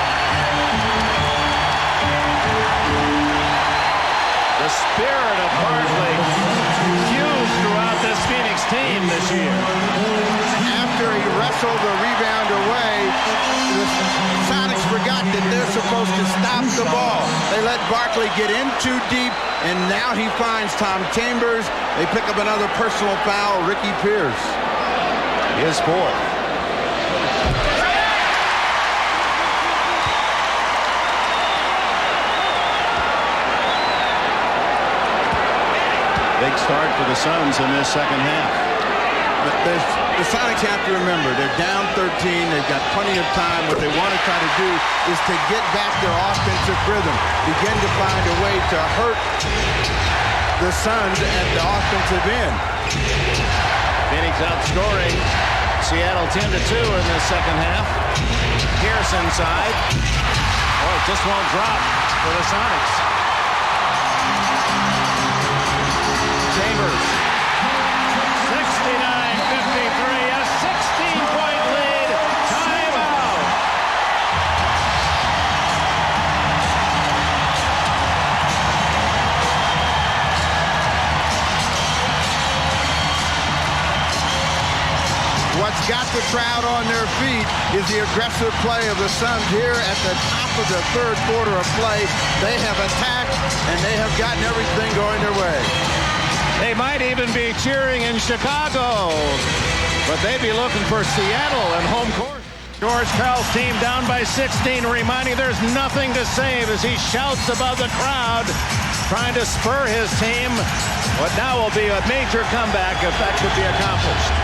whistle the rebound away. The Sonics forgot that they're supposed to stop the ball. They let Barkley get in too deep, and now he finds Tom Chambers. They pick up another personal foul, Ricky Pierce. His fourth. Big start for the Suns in this second half. The Sonics have to remember, they're down 13. They've got plenty of time. What they want to try to do is to get back their offensive rhythm, begin to find a way to hurt the Suns at the offensive end. Phoenix outscoring Seattle 10-2 in the second half. Pierce inside. Oh, it just won't drop for the Sonics. Chambers. 69-53, a 16-point lead. Timeout. What's got the crowd on their feet is the aggressive play of the Suns here at the top of the third quarter of play. They have attacked, and they have gotten everything going their way. They might even be cheering in Chicago, but they'd be looking for Seattle and home court. George Karl's team down by 16, reminding there's nothing to save as he shouts above the crowd, trying to spur his team. What now will be a major comeback if that could be accomplished.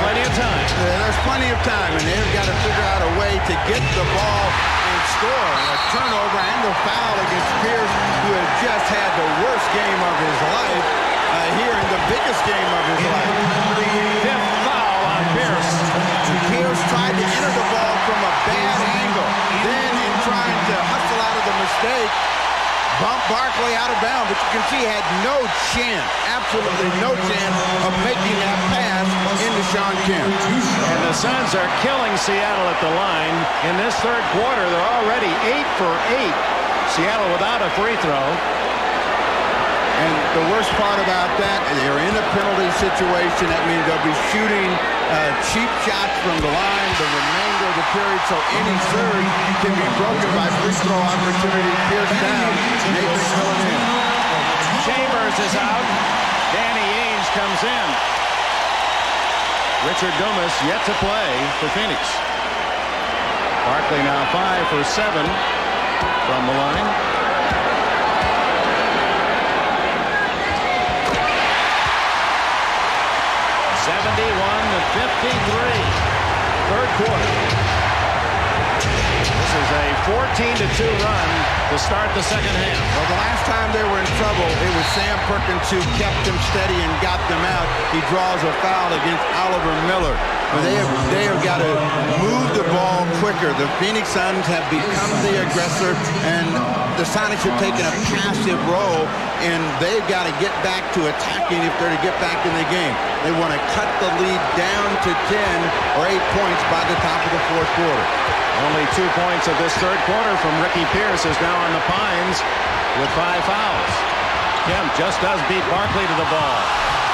Plenty of time. There's plenty of time, and they've got to figure out a way to get the ball and score. A turnover and the foul against Pierce, who has just had the worst game of his life. Here in the biggest game of his life. Fifth foul on Pierce. Pierce tried to enter the ball from a bad angle. Then in trying to hustle out of the mistake, bumped Barkley out of bounds. But you can see he had no chance, absolutely no chance of making that pass into Sean Kemp. And the Suns are killing Seattle at the line. In this third quarter, they're already 8 for 8. Seattle without a free throw. And the worst part about that, they're in a penalty situation. That means they'll be shooting cheap shots from the line the remainder of the period, so any surge can be broken by free throw opportunity. Pierce down, Nathan filling in. Chambers is out. Danny Ainge comes in. Richard Dumas yet to play for Phoenix. Barkley now 5 for 7 from the line. 71-53, third quarter. This is a 14-2 run to start the second half. Well, the last time they were in trouble, it was Sam Perkins who kept them steady and got them out. He draws a foul against Oliver Miller. But they have got to move the ball quicker. The Phoenix Suns have become the aggressor, and the Sonics have taken a passive role, and they've got to get back to attacking if they're to get back in the game. They want to cut the lead down to 10 or 8 points by the top of the fourth quarter. Only 2 points of this third quarter from Ricky Pierce is now on the Pines with 5 fouls. Kemp just does beat Barkley to the ball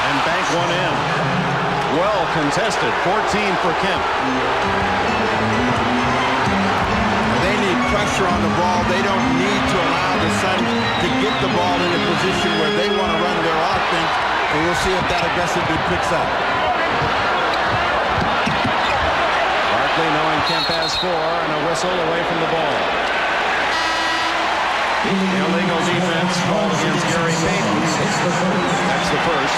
and bank one in. Well contested, 14 for Kemp. They need pressure on the ball. They don't need to allow the Suns to get the ball in a position where they want to run their offense, and we'll see if that aggressiveness picks up. Barkley knowing Kemp has 4 and a whistle away from the ball. Illegal defense called against Gary Payton. That's the first.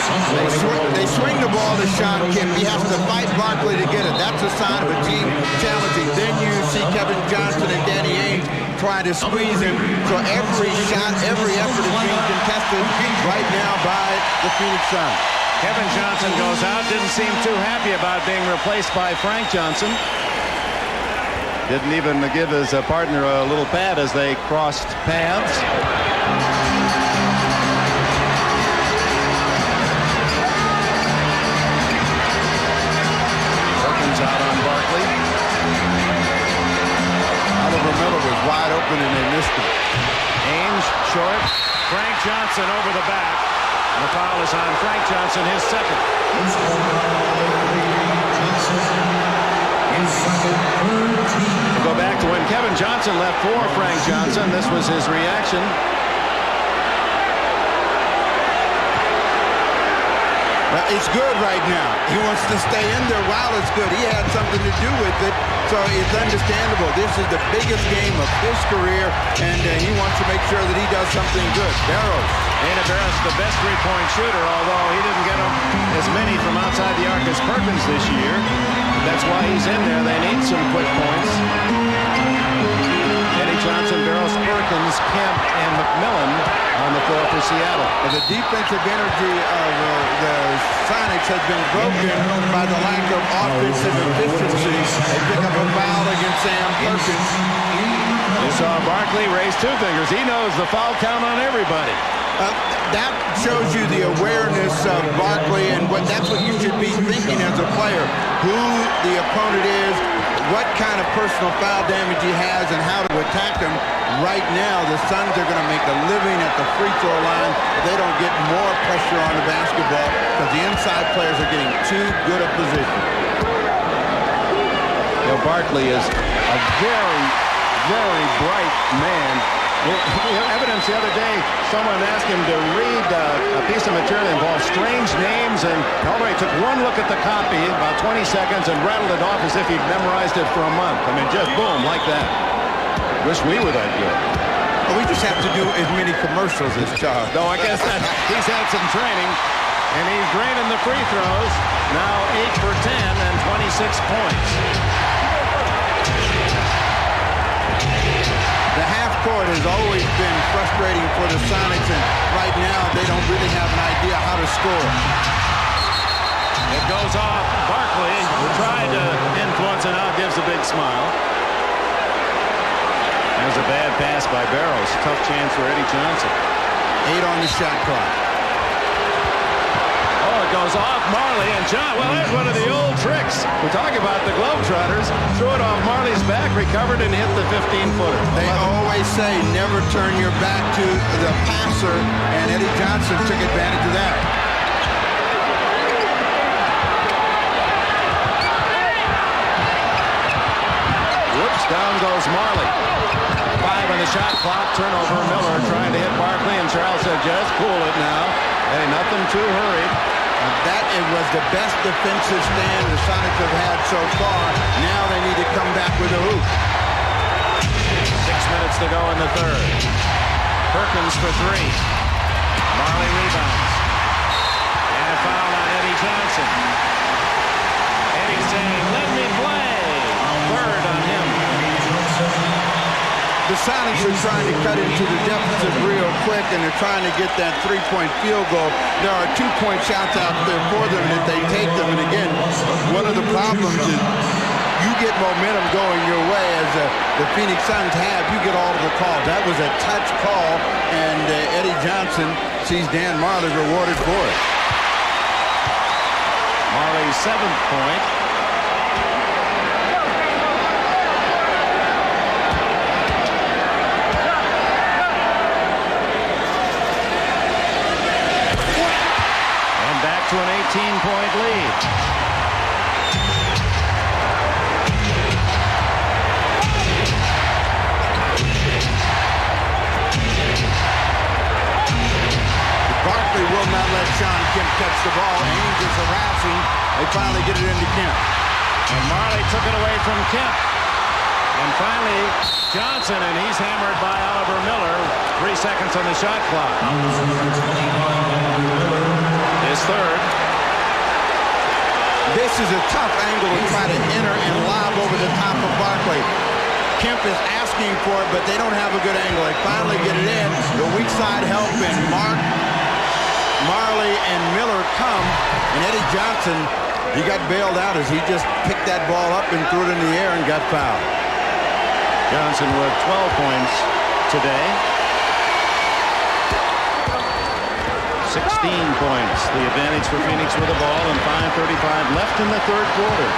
They swing the ball to Sean Kemp. He has to fight Barkley to get it. That's a sign of a team challenging. Then you see Kevin Johnson and Danny Ainge trying to squeeze him. So every shot, every effort is being contested right now by the Phoenix Suns. Kevin Johnson goes out. Didn't seem too happy about being replaced by Frank Johnson. Didn't even give his partner a little pad as they crossed paths. Perkins out on Barkley. Oliver Miller was wide open and they missed him. Ainge short. Frank Johnson over the back. And the foul is on Frank Johnson, his second. We'll go back to when Kevin Johnson left for Frank Johnson. This was his reaction. Well, it's good right now. He wants to stay in there while it's good. He had something to do with it, so it's understandable. This is the biggest game of his career, and he wants to make sure that he does something good. Barrows. Dana Barros, the best three-point shooter, although he didn't get them as many from outside the arc as Perkins this year. That's why he's in there. They need some quick points. Eddie Johnson, Barros, Perkins, Kemp, and McMillan on the floor for Seattle. The defensive energy of the Sonics has been broken by the lack of offensive efficiency. They pick up a foul against Sam Perkins. You saw Barkley raise two fingers. He knows the foul count on everybody. That shows you the awareness of Barkley, and that's what you should be thinking as a player. Who the opponent is, what kind of personal foul damage he has, and how to attack him. Right now, the Suns are going to make a living at the free throw line if they don't get more pressure on the basketball because the inside players are getting too good a position. You know, Barkley is a very, very bright man. Evidence the other day, someone asked him to read a piece of material that involved strange names, and already took one look at the copy, about 20 seconds, and rattled it off as if he'd memorized it for a month. I mean, just boom, like that. Wish we were that good. Well, we just have to do as many commercials as Charles. No, I guess that he's had some training, and he's draining the free throws. Now 8 for 10 and 26 points. The half court has always been frustrating for the Sonics, and right now they don't really have an idea how to score. It goes off. Barkley, who tried to influence it now, gives a big smile. There's a bad pass by Barrows. Tough chance for Eddie Johnson. 8 on the shot clock. Oh, it goes off Marley and John. Well, that's one of the old tricks. We're talking about the Globetrotters. Threw it off Marley's back, recovered, and hit the 15-footer. They always say never turn your back to the passer, and Eddie Johnson took advantage of that. Whoops, down goes Marley. 5 on the shot clock. Turnover. Miller trying to hit Barkley, and Charles said, just cool it now. Hey, nothing too hurried. That was the best defensive stand the Sonics have had so far. Now they need to come back with a hoop. 6 minutes to go in the third. Perkins for 3. Marley rebounds. And a foul on Eddie Johnson. Eddie saying, let me play. Third on him. The Sonics are trying to cut into the deficit real quick, and they're trying to get that three-point field goal. There are 2-point shots out there for them, and if they take them, and again, one of the problems is you get momentum going your way, as the Phoenix Suns have. You get all of the calls. That was a touch call, and Eddie Johnson sees Dan Marley rewarded for it. Marley's 7th point. To an 18-point lead. Barkley will not let Sean Kemp catch the ball. Ainge is harassing. They finally get it into Kemp. And Marley took it away from Kemp. And finally, Johnson, and he's hammered by Oliver Miller. 3 seconds on the shot clock. His third. This is a tough angle to try to enter and lob over the top of Barkley. Kemp is asking for it, but they don't have a good angle. They finally get it in. The weak side help, and Marley and Miller come, and Eddie Johnson, he got bailed out as he just picked that ball up and threw it in the air and got fouled. Johnson with 12 points today. 16 points. The advantage for Phoenix with the ball, and 5:35 left in the third quarter.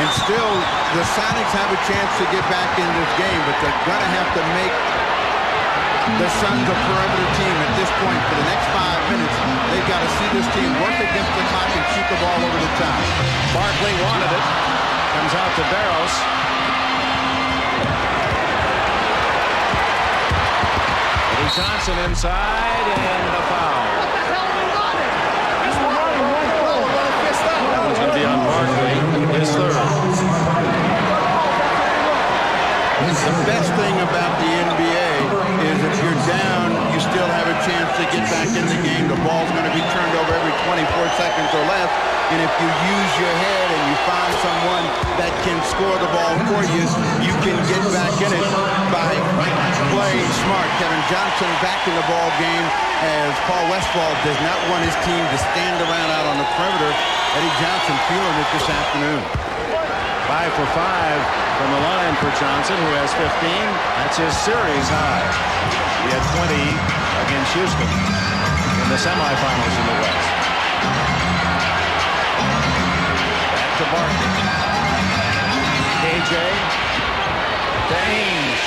And still, the Sonics have a chance to get back in this game, but they're going to have to make the Suns a perimeter team at this point for the next 5 minutes. They've got to see this team work against the clock and shoot the ball over the top. Barkley wanted it. Comes out to Barros. Eddie Johnson inside and a foul. That one's going to be on Barkley, his third. The best thing about the NBA is if you're down, you still have a chance to get back in the game. The ball's going to be turned over every 24 seconds or less. And if you use your head and you find someone that can score the ball for you, you can get back in it by playing smart. Kevin Johnson back in the ball game as Paul Westphal does not want his team to stand around out on the perimeter. Eddie Johnson feeling it this afternoon. 5 for 5 from the line for Johnson, who has 15. That's his series high. He had 20 against Houston in the semifinals in the West. Back to Barkley. KJ. To Ainge.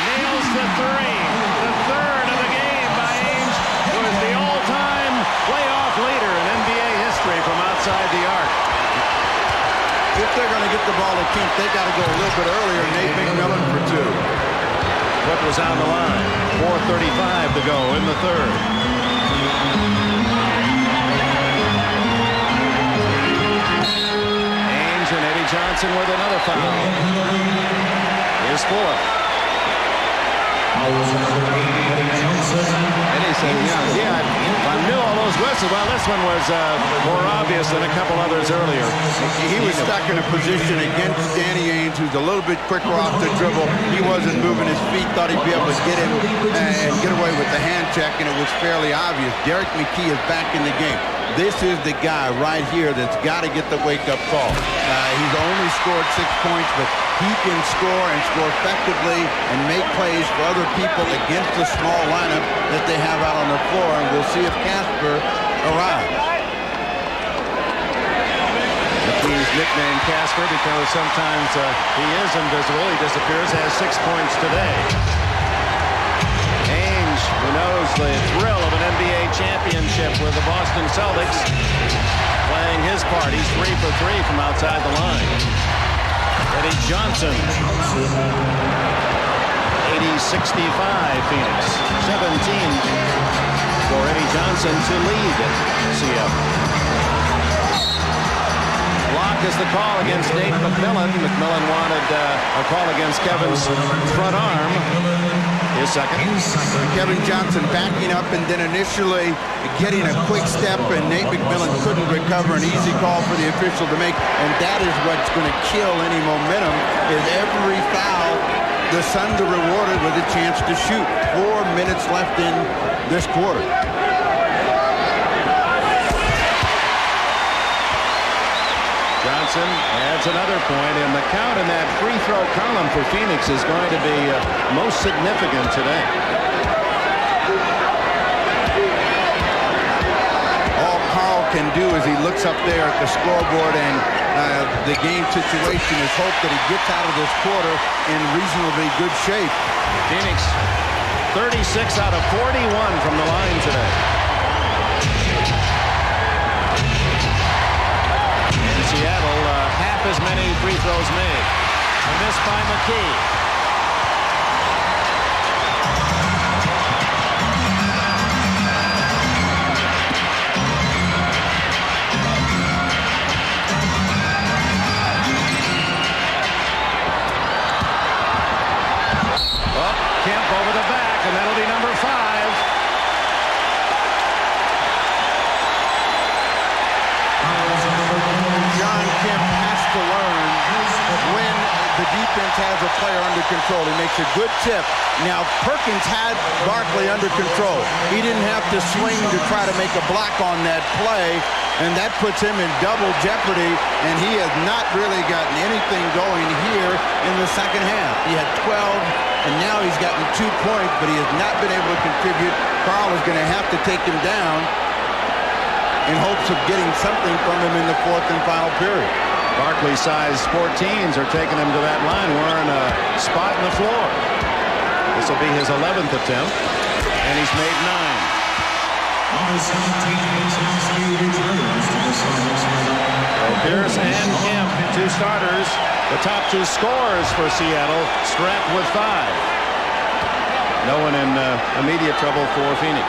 Nails the three. The third of the game by Ainge, who is the all-time playoff leader in NBA history from outside the arc. If they're going to get the ball to Kemp, they got to go a little bit earlier. Nate McMillan for two. Foot was on the line. 4:35 to go in the third. Ainge and Eddie Johnson with another foul. Here's fourth. Eddie said, if I knew all those whistles, well, this one was more obvious than a couple others earlier. He was stuck in a position against Danny Ainge, who's a little bit quicker off the dribble. He wasn't moving his feet, thought he'd be able to get him and get away with the hand check, and it was fairly obvious. Derek McKee is back in the game. This is the guy right here that's got to get the wake-up call. He's only scored 6 points, but he can score and score effectively and make plays for other people against the small lineup that they have out on the floor, and we'll see if Casper arrives. McKee's nicknamed Casper because sometimes he is invisible. He disappears, has 6 points today. Ainge, who knows the thrill of an NBA championship with the Boston Celtics, playing his part. He's 3 for 3 from outside the line. Eddie Johnson. 80-65 Phoenix. 17 for Eddie Johnson to lead CF. Block is the call against Nate McMillan. McMillan wanted a call against Kevin's front arm. His second. Kevin Johnson backing up and then initially getting a quick step, and Nate McMillan couldn't recover. An easy call for the official to make, and that is what's going to kill any momentum. Is every foul the Suns are rewarded with a chance to shoot. 4 minutes left in this quarter. Johnson adds another point, and the count in that free throw column for Phoenix is going to be most significant today. All Carl can do is he looks up there at the scoreboard, and the game situation is hope that he gets out of this quarter in reasonably good shape. Phoenix 36 out of 41 from the line today. Seattle, half as many free throws made. A miss by McKee. Oh, Kemp over the back, and that'll be number 5. John Kemp has to learn when the defense has a player under control. He makes a good tip. Now, Perkins had Barkley under control. He didn't have to swing to try to make a block on that play, and that puts him in double jeopardy, and he has not really gotten anything going here in the second half. He had 12, and now he's gotten 2 points, but he has not been able to contribute. Carl is going to have to take him down in hopes of getting something from him in the fourth and final period. Barkley size 14s are taking him to that line, wearing a spot in the floor. This will be his 11th attempt, and he's made 9. Number 17, returns to the Celtics. Pierce and Kemp, two starters. The top two scorers for Seattle, strapped with 5. No one in immediate trouble for Phoenix.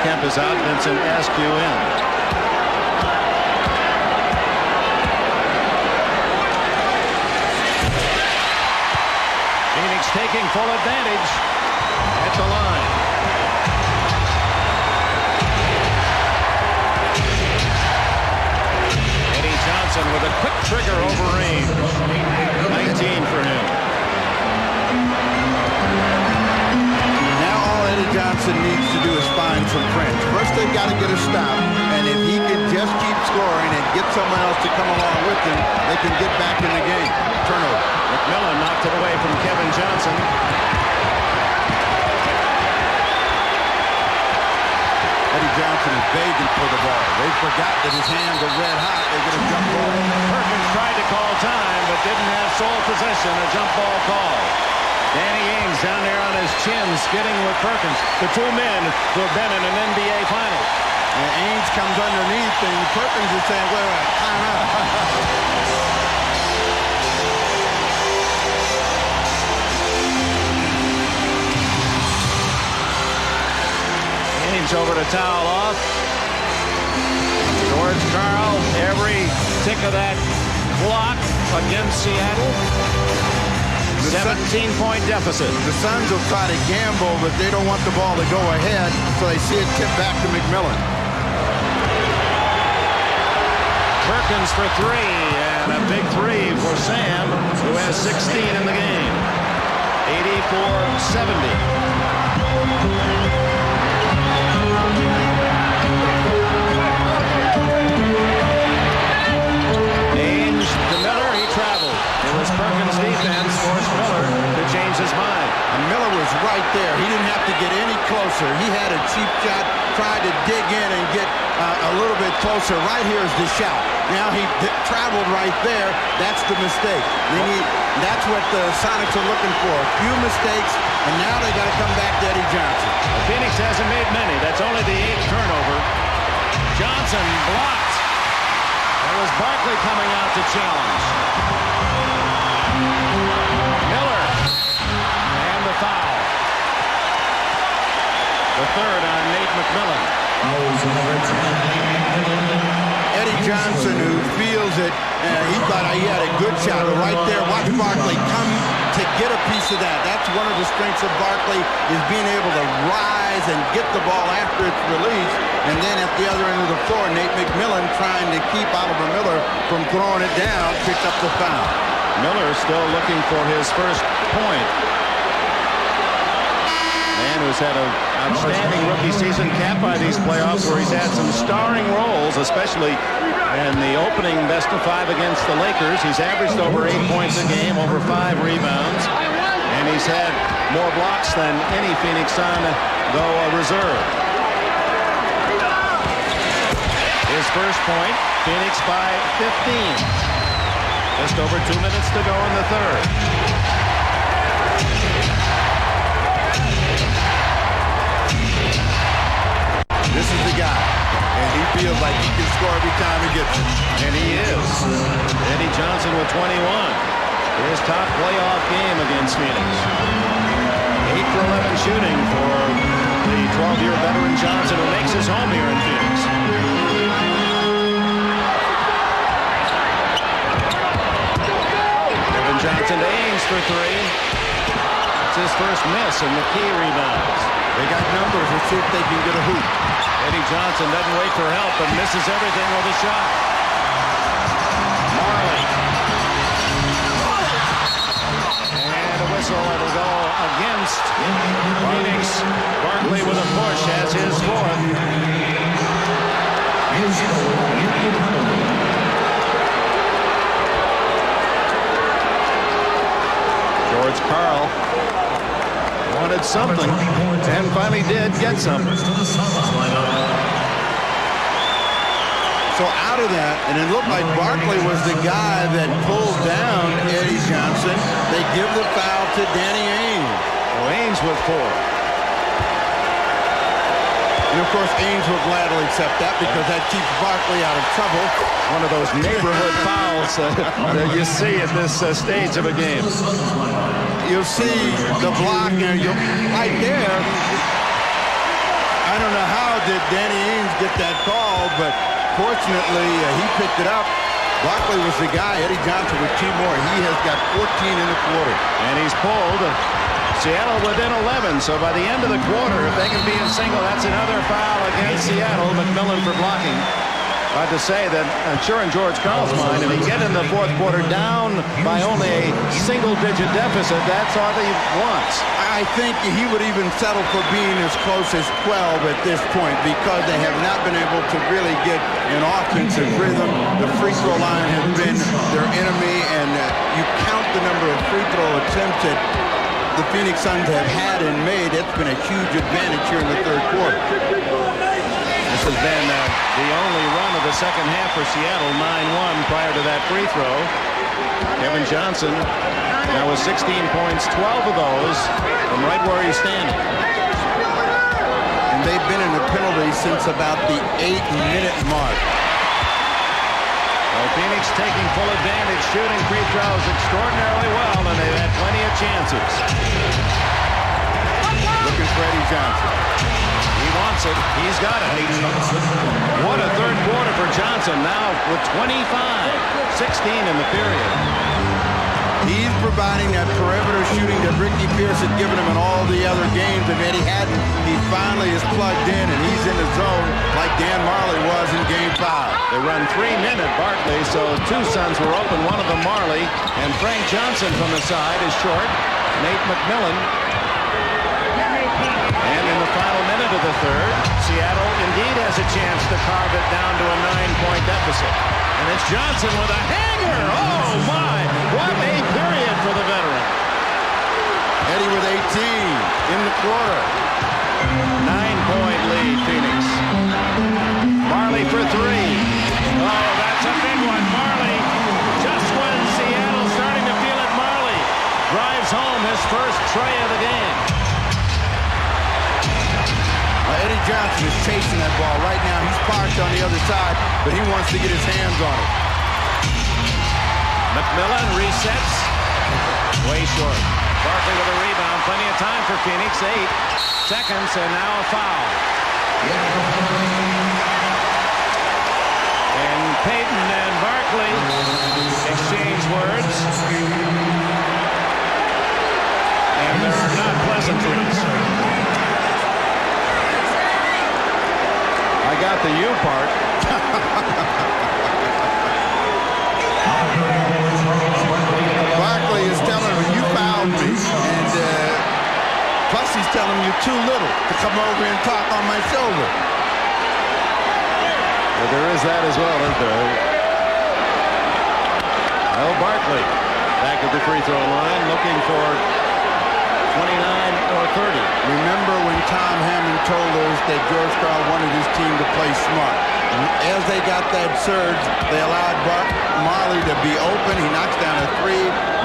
Kemp is out, Vincent Askew in. Phoenix taking full advantage at the line. Johnson with a quick trigger over range. 19 for him. Now all Eddie Johnson needs to do is find some friends. First they've got to get a stop, and if he can just keep scoring and get someone else to come along with him, they can get back in the game. Turnover. McMillan knocked it away from Kevin Johnson. Eddie Johnson is begging for the ball. They forgot that his hands are red hot. They get a jump ball. Perkins tried to call time, but didn't have sole possession. A jump ball call. Danny Ainge down there on his chin, skidding with Perkins. The two men who have been in an NBA final. And Ainge comes underneath, and Perkins is saying, wait, time out. Ainge over to towel off. George Karl, every tick of that block against Seattle. 17-point deficit. The Suns will try to gamble, but they don't want the ball to go ahead, so they see it tip back to McMillan. Perkins for 3, and a big 3 for Sam, who has 16 in the game. 84-70. Perkins' defense forced Miller to change his mind. And Miller was right there. He didn't have to get any closer. He had a cheap shot, tried to dig in and get a little bit closer. Right here is the shot. Now he traveled right there. That's the mistake. That's what the Sonics are looking for. A few mistakes, and now they got to come back to Eddie Johnson. Well, Phoenix hasn't made many. That's only the 8th turnover. Johnson blocked. There was Barkley coming out to challenge. Miller. And the foul. The third on Nate McMillan. Eddie Johnson, who feels it, he thought he had a good shot right there. Watch Barkley come to get a piece of that. That's one of the strengths of Barkley, is being able to rise and get the ball after it's released. And then at the other end of the floor, Nate McMillan, trying to keep Oliver Miller from throwing it down, picked up the foul. Miller still looking for his first point. Man who's had an outstanding rookie season, capped by these playoffs, where he's had some starring roles, especially in the opening best of 5 against the Lakers. He's averaged over 8 points a game, over 5 rebounds, and he's had more blocks than any Phoenix Sun, though a reserve. His first point, Phoenix by 15. Just over 2 minutes to go in the third. This is the guy, and he feels like he can score every time he gets it. And he is. Eddie Johnson with 21. His top playoff game against Phoenix. 8 for 11 shooting for the 12-year veteran Johnson, who makes his home here in Phoenix. Johnson to Ainge for 3. It's his first miss in the key rebounds. They got numbers. Let's see if they can get a hoop. Eddie Johnson doesn't wait for help, but misses everything with a shot. Marley. And a whistle. It'll go against Phoenix. Barkley with a push has his 4th. George Karl wanted something and finally did get something. So out of that, and it looked like Barkley was the guy that pulled down Eddie Johnson. They give the foul to Danny Ainge. Well, Ainge with 4. And, of course, Ames will gladly accept that because that keeps Barkley out of trouble. One of those neighborhood fouls that you see at this stage of a game. You'll see the block right there. I don't know how did Danny Ames get that call, but fortunately he picked it up. Barkley was the guy. Eddie Johnson with 2 more. He has got 14 in the quarter. And he's pulled Seattle within 11. So by the end of the quarter, if they can be in single, that's another foul against Seattle. McMillan for blocking. Hard to say that I'm sure in George Karl's mind, if he get in the fourth quarter down by only a single-digit deficit, that's all he wants. I think he would even settle for being as close as 12 at this point because they have not been able to really get an offensive rhythm. The free throw line has been their enemy, and you count the number of free throw attempts that the Phoenix Suns have had and made. It's been a huge advantage here in the third quarter. This has been the only run of the second half for Seattle, 9-1 prior to that free throw. Kevin Johnson now with 16 points, 12 of those from right where he's standing. And they've been in the penalty since about the 8-minute mark. Well, Phoenix taking full advantage, shooting free throws extraordinarily well, and they've had plenty of chances. Looking for Eddie Johnson. He wants it. He's got it. What a third quarter for Johnson now with 25, 16 in the period. He's providing that perimeter shooting that Ricky Pierce had given him in all the other games, and Eddie hadn't. He finally is plugged in, and he's in the zone like Dan Marley was in Game 5. They run 3-minute Barkley, so 2 Suns were open, one of them Marley, and Frank Johnson from the side is short. Nate McMillan. And in the final minute of the third, Seattle indeed has a chance to carve it down to a 9-point deficit. And it's Johnson with a hanger. Oh, my. What a period for the veteran. Eddie with 18 in the quarter. 9-point lead, Phoenix. Marley for 3. Oh, that's a big one. Marley, just when Seattle's starting to feel it, Marley drives home his first tray of the game. Eddie Johnson is chasing that ball right now. He's parked on the other side, but he wants to get his hands on it. McMillan resets. Way short. Barkley with a rebound. Plenty of time for Phoenix. 8 seconds, and now a foul. And Payton and Barkley exchange words. And they're not pleasantries. I got the U part. Barkley is telling him, you fouled me. And plus he's telling him you're too little to come over and talk on my shoulder. Well, there is that as well, isn't there? Well, Barkley back at the free throw line looking for 29 or 30. Remember when Tom Hammond told us that George Karl wanted his team to play smart. And as they got that surge, they allowed Marley to be open. He knocks down a 3.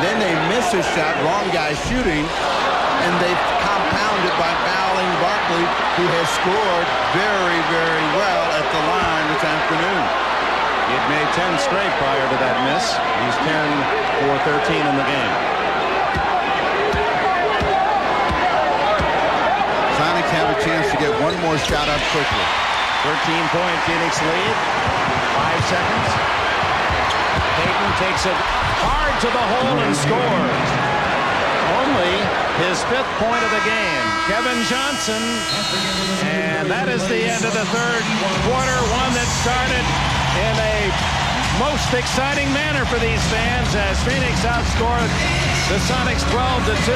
Then they miss a shot, wrong guy shooting, and they compound it by fouling Barkley, who has scored very, very well at the line this afternoon. He had made 10 straight prior to that miss. He's 10 for 13 in the game. Sonics have a chance to get one more shot up quickly. 13-point Phoenix lead. 5 seconds. Payton takes it hard to the hole and scores. Only his 5th point of the game. Kevin Johnson. And that is the end of the third quarter. One that started in a most exciting manner for these fans as Phoenix outscored the Sonics 12-2.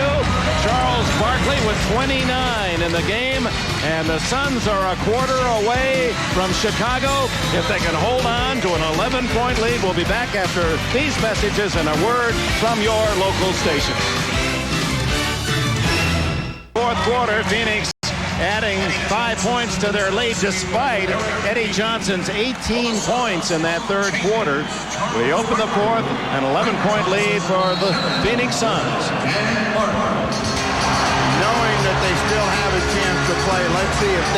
Charles Barkley with 29 in the game, and the Suns are a quarter away from Chicago. If they can hold on to an 11-point lead, we'll be back after these messages and a word from your local station. Fourth quarter, Phoenix adding 5 points to their lead despite Eddie Johnson's 18 points in that third quarter. We open the fourth, an 11-point lead for the Phoenix Suns. Knowing that they still have a chance to play. Let's see if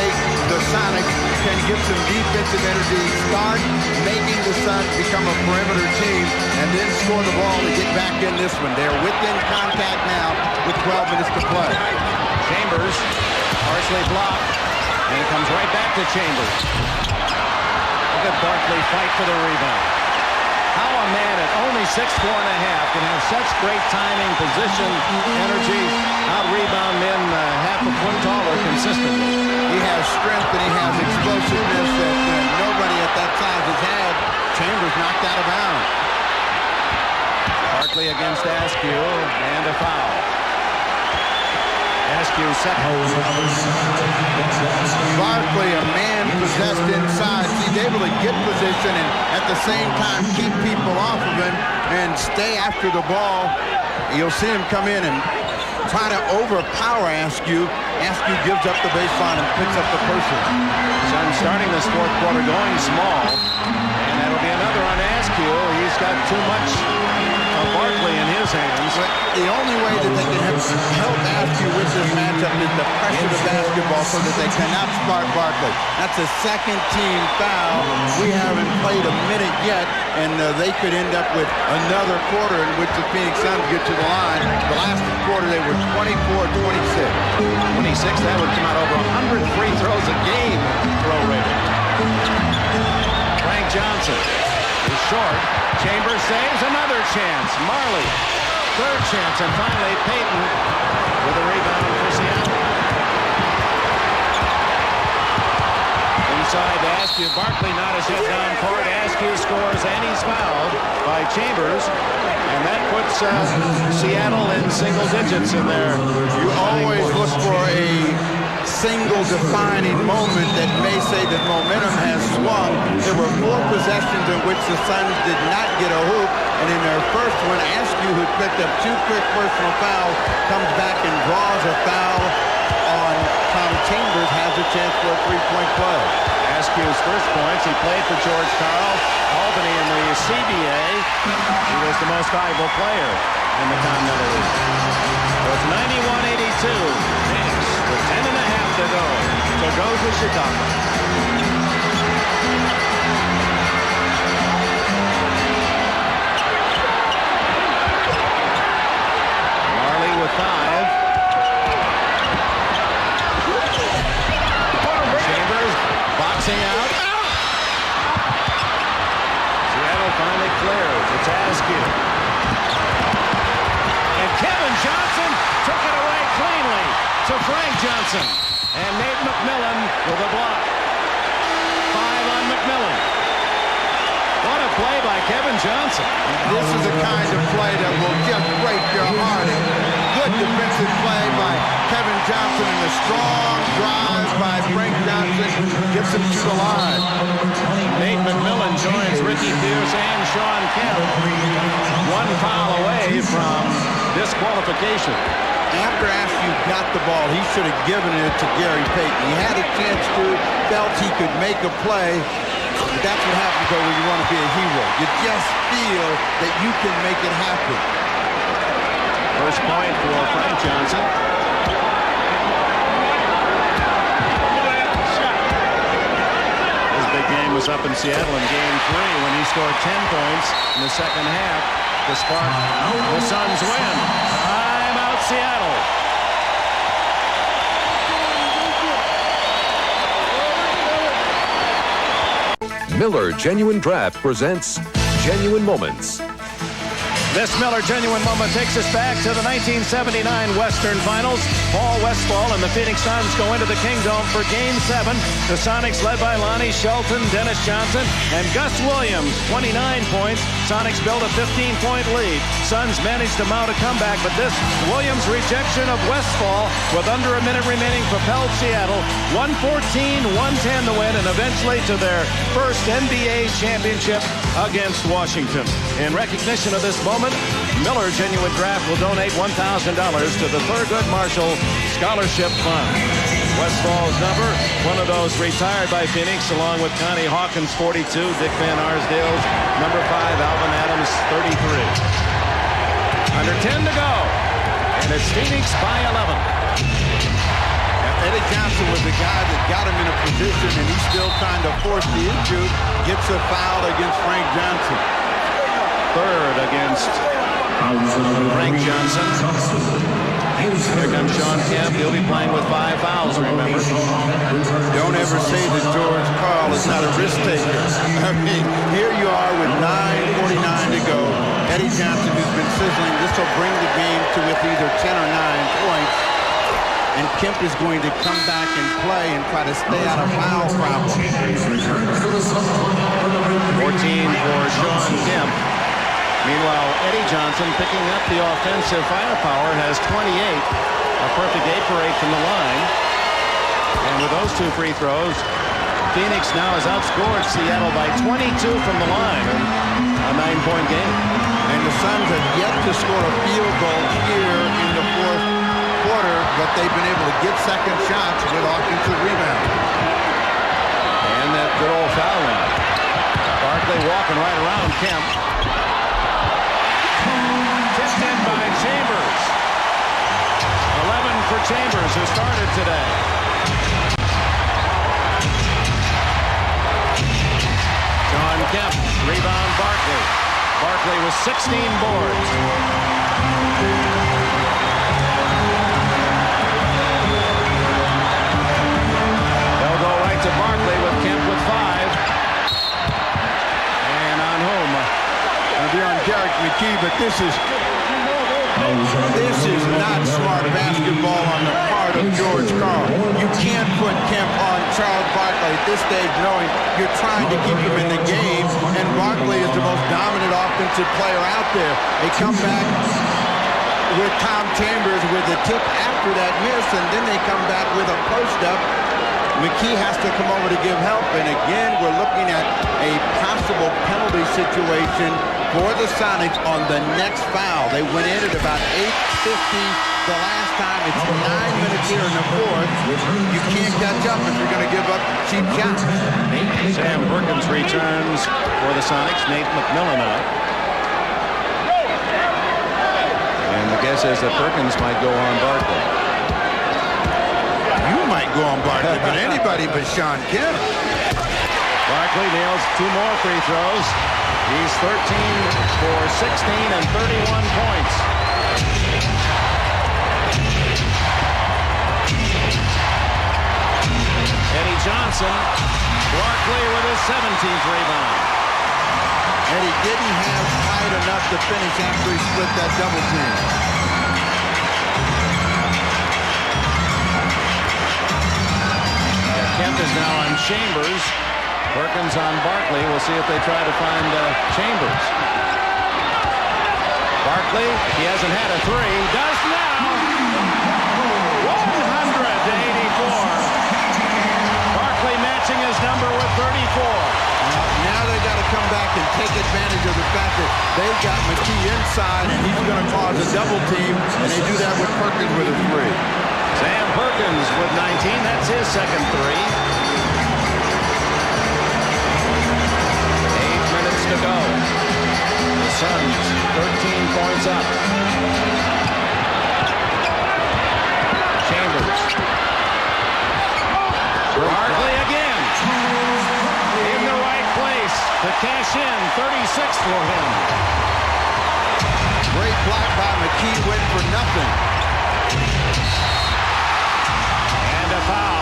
the Sonics can get some defensive energy, start making the Suns become a perimeter team, and then score the ball to get back in this one. They're within contact now with 12 minutes to play. Chambers, partially blocked, and it comes right back to Chambers. Look at Barkley fight for the rebound. How a man at only 6'4" can have such great timing, position, energy, out-rebound men half a foot taller consistently. He has strength and he has explosiveness that nobody at that size has had. Chambers knocked out of bounds. Barkley against Askew, and a foul. Askew second. Barkley, a man possessed inside. He's able to get position and at the same time keep people off of him and stay after the ball. You'll see him come in and try to overpower Askew. Askew gives up the baseline and picks up the person. Suns starting this fourth quarter going small, and that'll be another on Askew. He's got too much of Barkley in his hands. But the only way that they can help Askew with this matchup is to pressure the basketball so that they cannot spot Barkley. That's a second team foul. We haven't played a minute yet, and they could end up with another quarter in which the Phoenix Suns get to the line. The last quarter they were 24-26. 26, that would come out over 100 free throws a game throw rating. Frank Johnson is short. Chambers saves, another chance. Marley, third chance, and finally Payton with a rebound for Seattle. Inside to Askew. Barkley not as yet down court. Askew scores and he's fouled by Chambers. And that puts Seattle in single digits in there. You always look for a single defining moment that may say that momentum has swung. There were 4 possessions in which the Suns did not get a hoop, and in their first one, Askew, who picked up 2 quick personal fouls, comes back and draws a foul on Tom Chambers, has a chance for a 3-point play. Askew's first points, he played for George Karl, Albany in the CBA. He was the most valuable player in the Continental League. So it's 91-82. Phoenix with 10.5 to go to Chicago. Marley with 5. Chambers boxing out. Seattle finally clears. It's Askew. And Kevin Johnson took it away cleanly to Frank Johnson. And Nate McMillan with a block. 5 on McMillan. What a play by Kevin Johnson. This is the kind of play that will just break your heart. Good defensive play by Kevin Johnson and a strong drive by Frank Johnson gets him to the line. Nate McMillan joins Ricky Pierce and Sean Kemp. 1 foul away from disqualification. After Askew got the ball, he should have given it to Gary Payton. He had a chance to, felt he could make a play. But that's what happens though when you want to be a hero. You just feel that you can make it happen. First point for Frank Johnson. His big game was up in Seattle in Game 3 when he scored 10 points in the second half to spark the Suns win. Time out Seattle. Miller Genuine Draft presents Genuine Moments. This Miller Genuine Moment takes us back to the 1979 Western Finals. Paul Westphal and the Phoenix Suns go into the Kingdome for Game 7. The Sonics led by Lonnie Shelton, Dennis Johnson, and Gus Williams. 29 points. Sonics build a 15-point lead. Suns managed to mount a comeback, but this Williams rejection of Westphal with under a minute remaining propelled Seattle 114-110 to win and eventually to their first NBA championship against Washington. In recognition of this moment, Miller Genuine Draft will donate $1,000 to the Thurgood Marshall Scholarship Fund. Westfall's number, one of those retired by Phoenix, along with Connie Hawkins, 42, Dick Van Arsdale's number 5, Alvin Adams, 33. Under 10 to go, and it's Phoenix by 11. Eddie Johnson was position, and he's still trying to force the issue. Gets a foul against Frank Johnson. Third against Frank Johnson. Here comes Sean Kemp. He'll be playing with 5 fouls, remember. Don't ever say that George Karl is not a risk taker. I mean, here you are with 9:49 to go. Eddie Johnson, who's been sizzling, this will bring the game to with either 10 or 9 points. And Kemp is going to come back and play and try to stay out of foul problems. 14 for Sean Kemp. Meanwhile, Eddie Johnson, picking up the offensive firepower, has 28. A perfect 8 for 8 from the line. And with those 2 free throws, Phoenix now has outscored Seattle by 22 from the line. A 9-point game. And the Suns have yet to score a field goal here in the fourth quarter, but they've been able to get second shots with offensive rebounds. And that good old foul line. Barkley walking right around Kemp. Tipped in by Chambers. 11 for Chambers, who started today. John Kemp, rebound Barkley. Barkley with 16 boards. They'll go right to Barkley with Kemp with 5. And on whom? It'll be on Derek McKee, but this is not smart basketball on the part of George Karl. You can't put Kemp on Charles Barkley at this stage knowing you're trying to keep him in the game, and Barkley is the most dominant offensive player out there. They come back with Tom Chambers with a tip after that miss, and then they come back with a post-up. McKee has to come over to give help, and again, we're looking at a possible penalty situation for the Sonics on the next foul. They went in at about 8:50 the last time. It's 9 minutes here in the fourth. You can't catch up if you're going to give up cheap shots. Sam Perkins returns for the Sonics. Nate McMillan out. And the guess is that Perkins might go on Barkley. You might go on Barkley, but anybody but Sean Kemp. Barkley nails 2 more free throws. He's 13 for 16 and 31 points. Eddie Johnson, Barkley with his 17th rebound. And he didn't have height enough to finish after he split that double team. Kemp is now on Chambers. Perkins on Barkley. We'll see if they try to find Chambers. Barkley, he hasn't had a 3. Does now. 100 to 84. Barkley matching his number with 34. Now they got to come back and take advantage of the fact that they've got McKee inside, and he's going to cause a double team, and they do that with Perkins with a 3. Sam Perkins with 19. That's his second 3. 8 minutes to go. The Suns 13 points up. Chambers. Barkley again. In the right place to cash in. 36 for him. Great block by McKee, went for nothing. And a foul.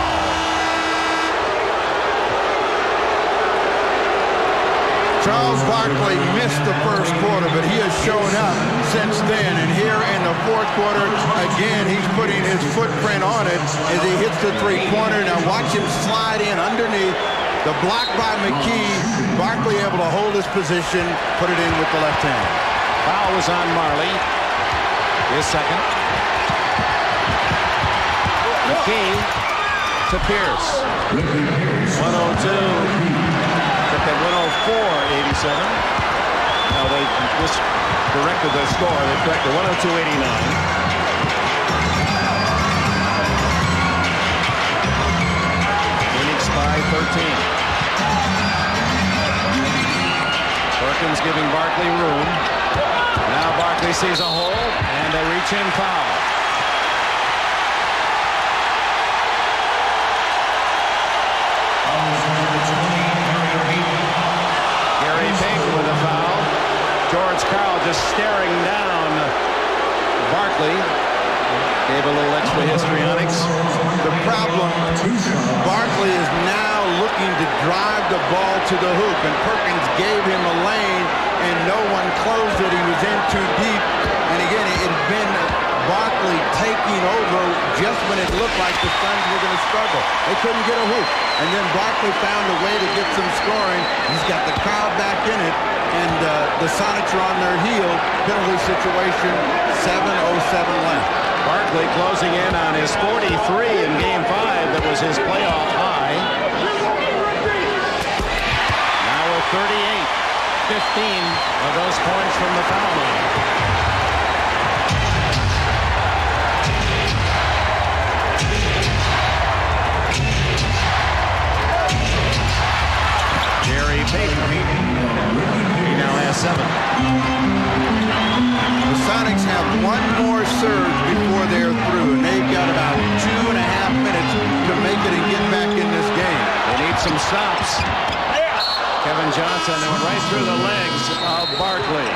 Charles Barkley missed the first quarter, but he has shown up since then. And here in the fourth quarter, again, he's putting his footprint on it as he hits the three-pointer. Now watch him slide in underneath. The block by McKee. Barkley able to hold his position, put it in with the left hand. Foul was on Marley. His second. McKee to Pierce. 102. At 104.87. Now they just corrected the score. They corrected 102.89. Phoenix by 13. Perkins giving Barkley room. Now Barkley sees a hole and a reach-in foul. 1 George Karl just staring down Barkley. Gave a little extra histrionics. The problem, Barkley is now looking to drive the ball to the hoop, and Perkins gave him a lane, and no one closed it. He was in too deep. And again, it had been Barkley taking over just when it looked like the Suns were going to struggle. They couldn't get a hoop. And then Barkley found a way to get some scoring. He's got the crowd back in it, and the Sonics are on their heel. Penalty situation, 7:07 left. Barkley closing in on his 43 in Game 5. That was his playoff high. Now with 38, 15 of those points from the foul line. Jerry Payton, he now has 7. The Sonics have one more surge before they're through, and they've got about 2.5 minutes to make it and get back in this game. They need some stops. Kevin Johnson went right through the legs of Barkley.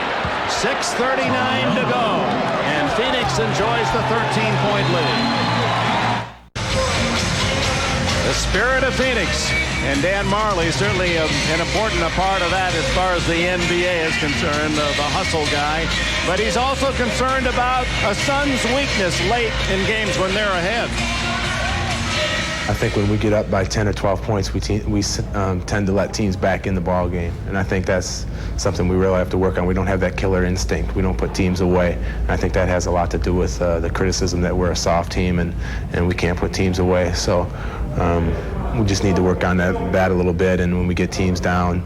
6:39 to go, and Phoenix enjoys the 13-point lead. The spirit of Phoenix. And Dan Marley, certainly an important part of that as far as the NBA is concerned, the hustle guy. But he's also concerned about a Suns' weakness late in games when they're ahead. I think when we get up by 10 or 12 points, we tend to let teams back in the ball game. And I think that's something we really have to work on. We don't have that killer instinct. We don't put teams away. And I think that has a lot to do with the criticism that we're a soft team and we can't put teams away. So we just need to work on that a little bit. And when we get teams down,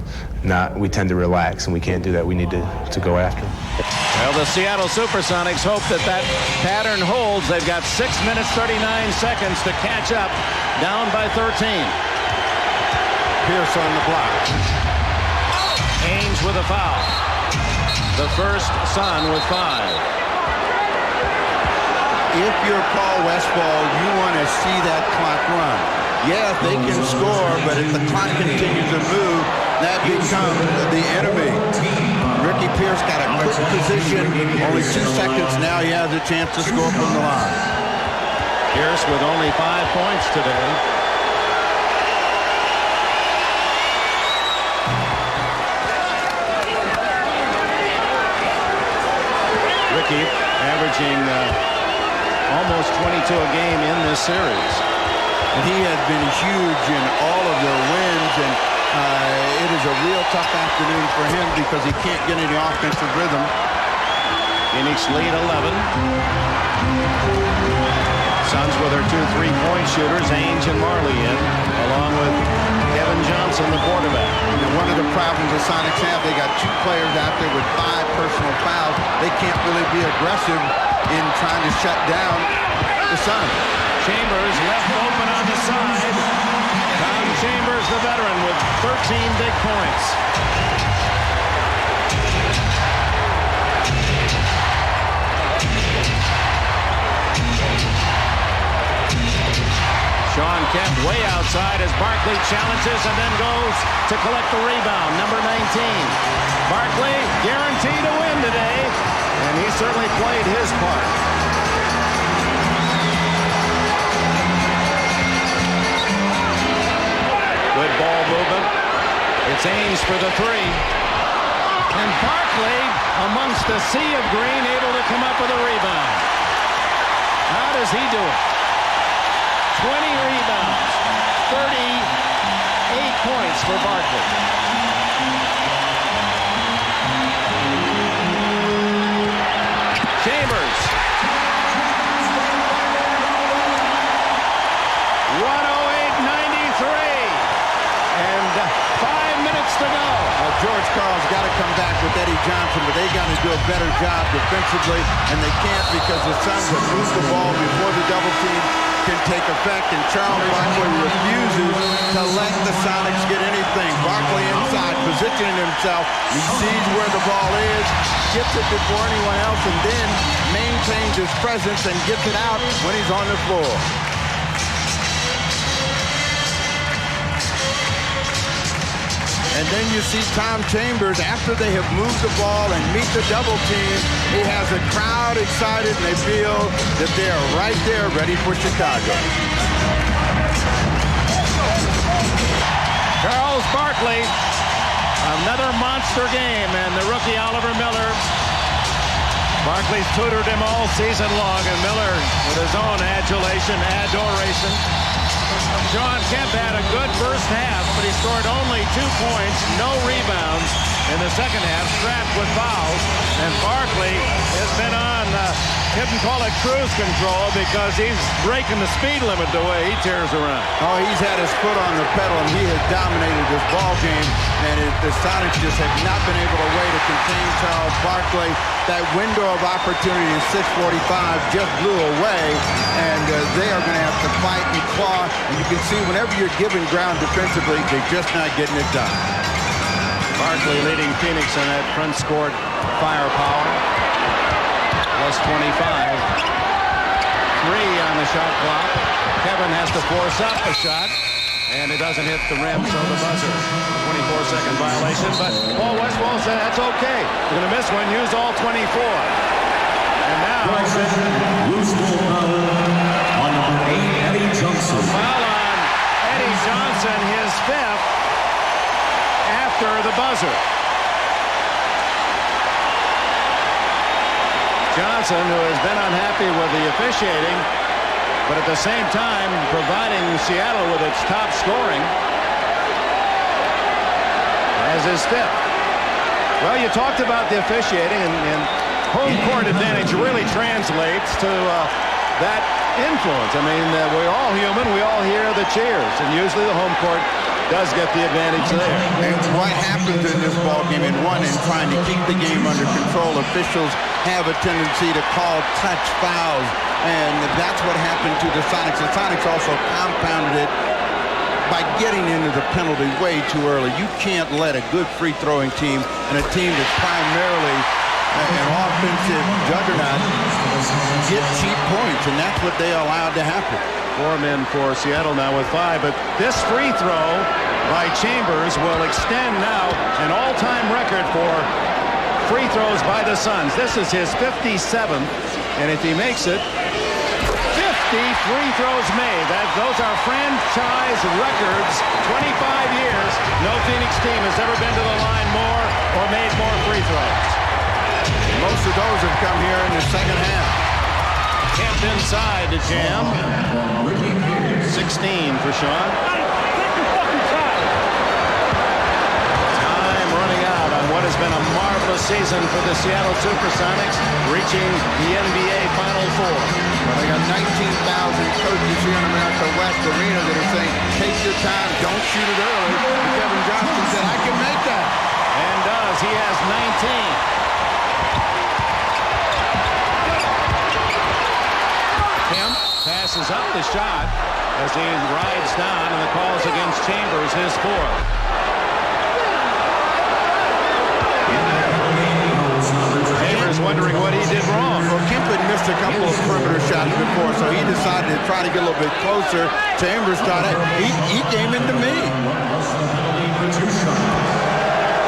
we tend to relax, and we can't do that. We need to go after them. Well, the Seattle Supersonics hope that pattern holds. They've got 6 minutes, 39 seconds to catch up, down by 13. Pierce on the block. Ainge with a foul. The first Sun with 5. If you're Paul Westphal, you want to see that clock run. Yeah, they can score, but if the clock continues to move, that becomes the enemy. Ricky Pierce got a quick position, only 2 seconds. Now he has a chance to score from the line. Pierce with only 5 points today. Ricky averaging almost 22 a game in this series. And he has been huge in all of their wins, and it is a real tough afternoon for him because he can't get any offensive rhythm. Phoenix lead 11. Suns with their 2 3-point shooters, Ainge and Marley in, along with Kevin Johnson, the quarterback. And one of the problems the Sonics have, they got 2 players out there with 5 personal fouls. They can't really be aggressive in trying to shut down the Suns. Chambers left open on the side. Tom Chambers, the veteran, with 13 big points. Sean Kemp way outside as Barkley challenges and then goes to collect the rebound. Number 19. Barkley guaranteed to win today, and he certainly played his part. Good ball movement. It's Ainge for the 3. And Barkley, amongst a sea of green, able to come up with a rebound. How does he do it? 20 rebounds, 38 points for Barkley. Chambers. 108-93. And 5 minutes to go. George Karl's got to come back with Eddie Johnson, but they got to do a better job defensively, and they can't because the Suns have moved the ball before the double team can take effect, and Charles Barkley refuses to let the Sonics get anything. Barkley inside, positioning himself. He sees where the ball is, gets it before anyone else, and then maintains his presence and gets it out when he's on the floor. And then you see Tom Chambers, after they have moved the ball and meet the double team, he has a crowd excited, and they feel that they are right there ready for Chicago. Charles Barkley, another monster game, and the rookie Oliver Miller. Barkley's tutored him all season long, and Miller with his own adoration. John Kemp had a good first half, but he scored only 2 points, no rebounds in the second half, strapped with fouls. And Barkley has been on, couldn't call it cruise control because he's breaking the speed limit the way he tears around. Oh, he's had his foot on the pedal, and he has dominated this ball game. And the Sonics just have not been able to way to contain Charles Barkley. That window of opportunity in 6:45 just blew away, and they are going to have to fight and claw. And you can see whenever you're giving ground defensively, they're just not getting it done. Barkley leading Phoenix in that front court firepower. Plus 25. 3 on the shot clock. Kevin has to force up a shot, and it doesn't hit the rim, so the buzzer. 24-second violation, but Paul Westphal said that's okay. You're going to miss one, use all 24. And now, Loose ball foul on number 8, Eddie Johnson. foul on Eddie Johnson, his 5th, after the buzzer. Johnson, who has been unhappy with the officiating, but at the same time providing Seattle with its top scoring, as his 5th. Well, you talked about the officiating, and home court advantage really translates to that influence. I mean, we're all human. We all hear the cheers, and usually the home court does get the advantage there. And what happens in this ball game, in trying to keep the game under control, officials have a tendency to call touch fouls, and that's what happened to the Sonics. The Sonics also compounded it by getting into the penalty way too early. You can't let a good free-throwing team and a team that's primarily an offensive juggernaut get cheap points, and that's what they allowed to happen. 4 men for Seattle now with 5, but this free throw by Chambers will extend now an all-time record for free throws by the Suns. This is his 57th, and if he makes it, 50 free throws made. Those are franchise records. 25 years, no Phoenix team has ever been to the line more or made more free throws. Most of those have come here in the second half. Kemp inside to jam. 16 for Sean. Time running out on what has been a marvelous season for the Seattle Supersonics, reaching the NBA Final Four. Well, they got 19,000 coaches here in America West Arena that are saying, take your time, don't shoot it early. And Kevin Johnson said, I can make that. And does. He has 19. Kemp passes up the shot as he rides down, and the call's against Chambers, his 4th. Chambers wondering what he did wrong. Well, Kemp had missed a couple of perimeter shots before, so he decided to try to get a little bit closer. Chambers thought, he came into me.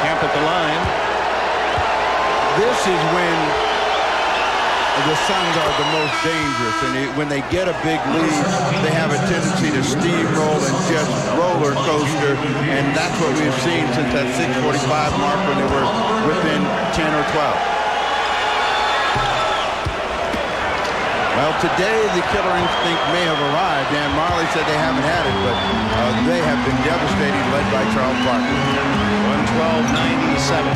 Kemp at the line. This is when the Suns are the most dangerous, and when they get a big lead, they have a tendency to steamroll and just roller coaster, and that's what we've seen since that 6:45 mark when they were within 10 or 12. Well, today the killer instinct may have arrived. Dan Marley said they haven't had it, but they have been devastating, led by Charles Barkley. 112-97.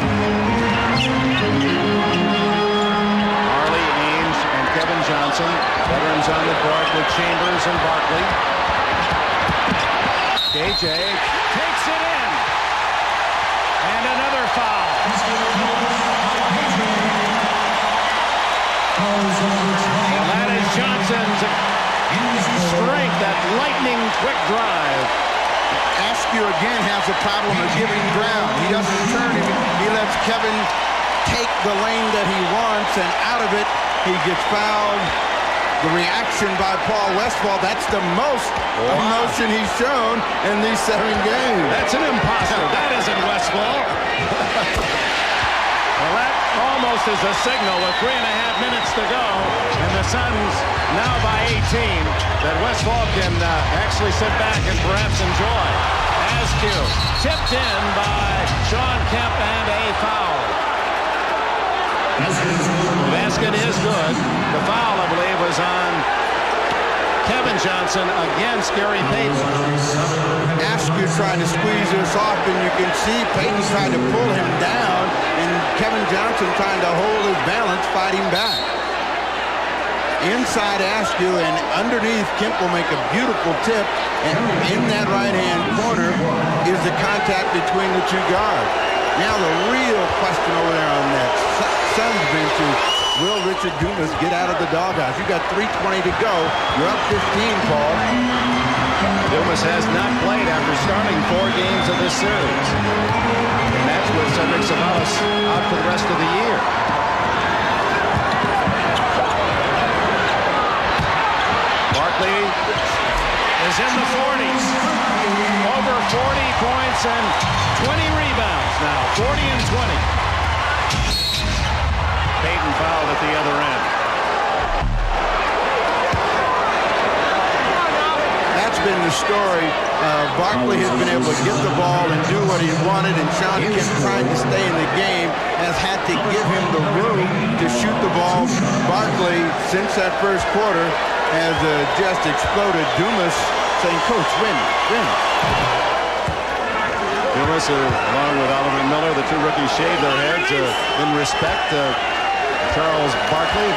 Kevin Johnson, veterans on the court with Chambers and Barkley. KJ takes it in. And another foul. And that is Johnson's strength, that lightning quick drive. Askew again has a problem of giving ground. He doesn't turn him. He lets Kevin take the lane that he wants, and out of it, he gets fouled the reaction by Paul Westphal, that's the most emotion he's shown in these 7 games. That's an imposter. That isn't Westphal. Well, that almost is a signal with 3.5 minutes to go, and the Suns now by 18, that Westphal can actually sit back and perhaps enjoy. Askew tipped in by Sean Kemp and a foul. The basket is good. The foul, I believe, was on Kevin Johnson against Gary Payton. Askew trying to squeeze this off, and you can see Payton trying to pull him down, and Kevin Johnson trying to hold his balance, fighting back. Inside Askew, and underneath, Kemp will make a beautiful tip, and in that right-hand corner is the contact between the two guards. Now the real question over there on that Suns bench is, will Richard Dumas get out of the doghouse? You got 3:20 to go. You're up 15, Paul. Dumas has not played after starting 4 games of this series. And that's with Cedric Ceballos out for the rest of the year. Barkley is in the 40s. Over 40 points and 20 rebounds now. 40 and 20. Payton fouled at the other end. That's been the story. Barkley has been able to get the ball and do what he wanted, and Sean Kemp, trying to stay in the game, has had to give him the room to shoot the ball. Barkley, since that first quarter, has just exploded. Dumas saying, "Coach, win, win." Dumas, along with Oliver Miller, the 2 rookies, shaved their heads in respect to Charles Barkley.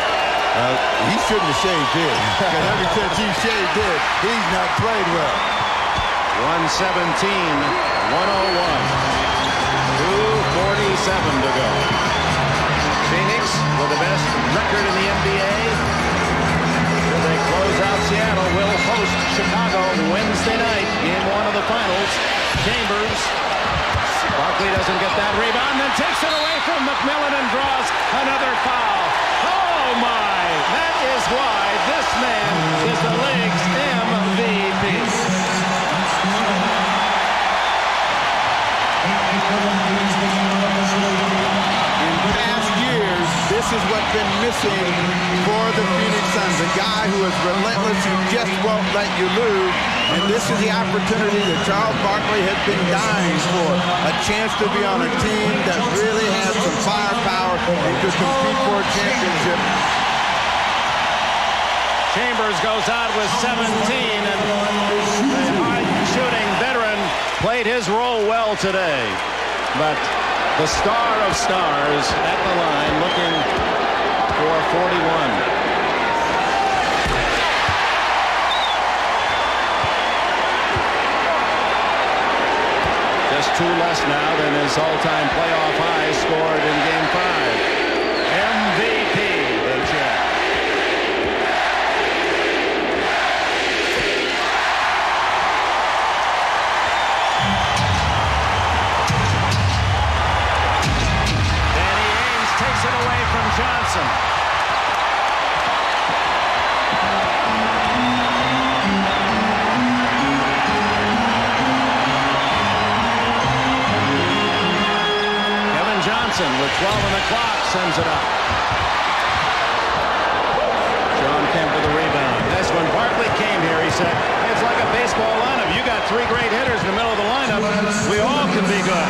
He shouldn't have shaved his, because ever since he shaved his, he's not played well. 117-101. 2:47 to go. Phoenix with the best record in the NBA. As they close out Seattle, will host Chicago Wednesday night, game 1 of the finals. Chambers. Barkley doesn't get that rebound, then takes it away from McMillan and draws another foul. Oh my! That is why this man is the league's MVP. In past years, this is what's been missing for the Phoenix Suns. A guy who is relentless, who just won't let you lose. And this is the opportunity that Charles Barkley has been dying for. A chance to be on a team that really has some firepower and could compete for a championship. Chambers goes out with 17, and the hard-shooting veteran played his role well today. But the star of stars at the line looking for 41. Just 2 less now than his all-time playoff high scored in Game 5. MVP, they check. Danny Ainge takes it away from Johnson. With 12 on the clock, sends it up. Sean Kemp with the rebound. That's when Barkley came here. He said, it's like a baseball lineup. You got 3 great hitters in the middle of the lineup. We all can be good.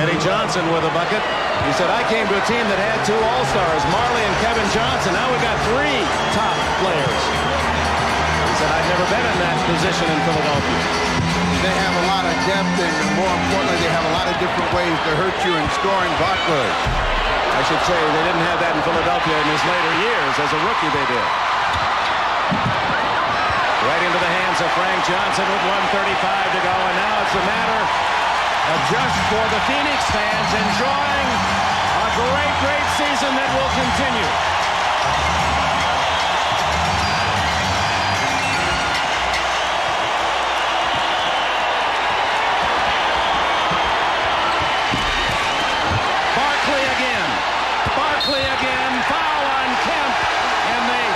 Eddie Johnson with a bucket. He said, I came to a team that had 2 all-stars, Marley and Kevin Johnson. Now we got 3 top players. He said, I've never been in that position in Philadelphia. They have a lot of depth, and more importantly, they have a lot of different ways to hurt you in scoring. Barkley, I should say, they didn't have that in Philadelphia in his later years. As a rookie, they did. Right into the hands of Frank Johnson with 1:35 to go, and now it's a matter of just for the Phoenix fans enjoying a great, great season that will continue. Barkley again, foul on Kemp, and the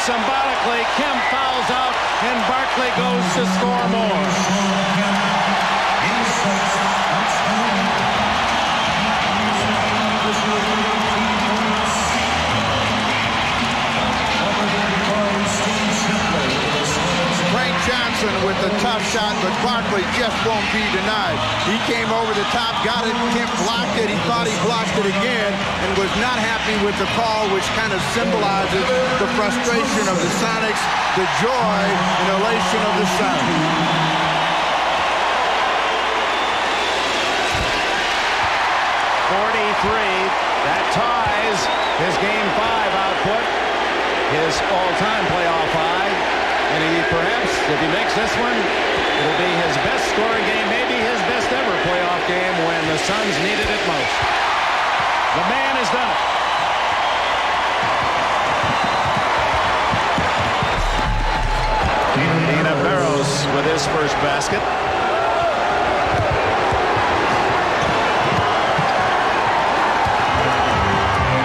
symbolically, Kemp fouls out, and Barkley goes to score more. Johnson with the tough shot, but Barkley just won't be denied. He came over the top, got it, Kemp blocked it. He thought he blocked it again and was not happy with the call, which kind of symbolizes the frustration of the Sonics, the joy and elation of the Suns. That ties his Game 5 output, his all-time playoff high. And perhaps, if he makes this one, it'll be his best scoring game, maybe his best ever playoff game when the Suns needed it most. The man has done it. Dina Barros with his first basket.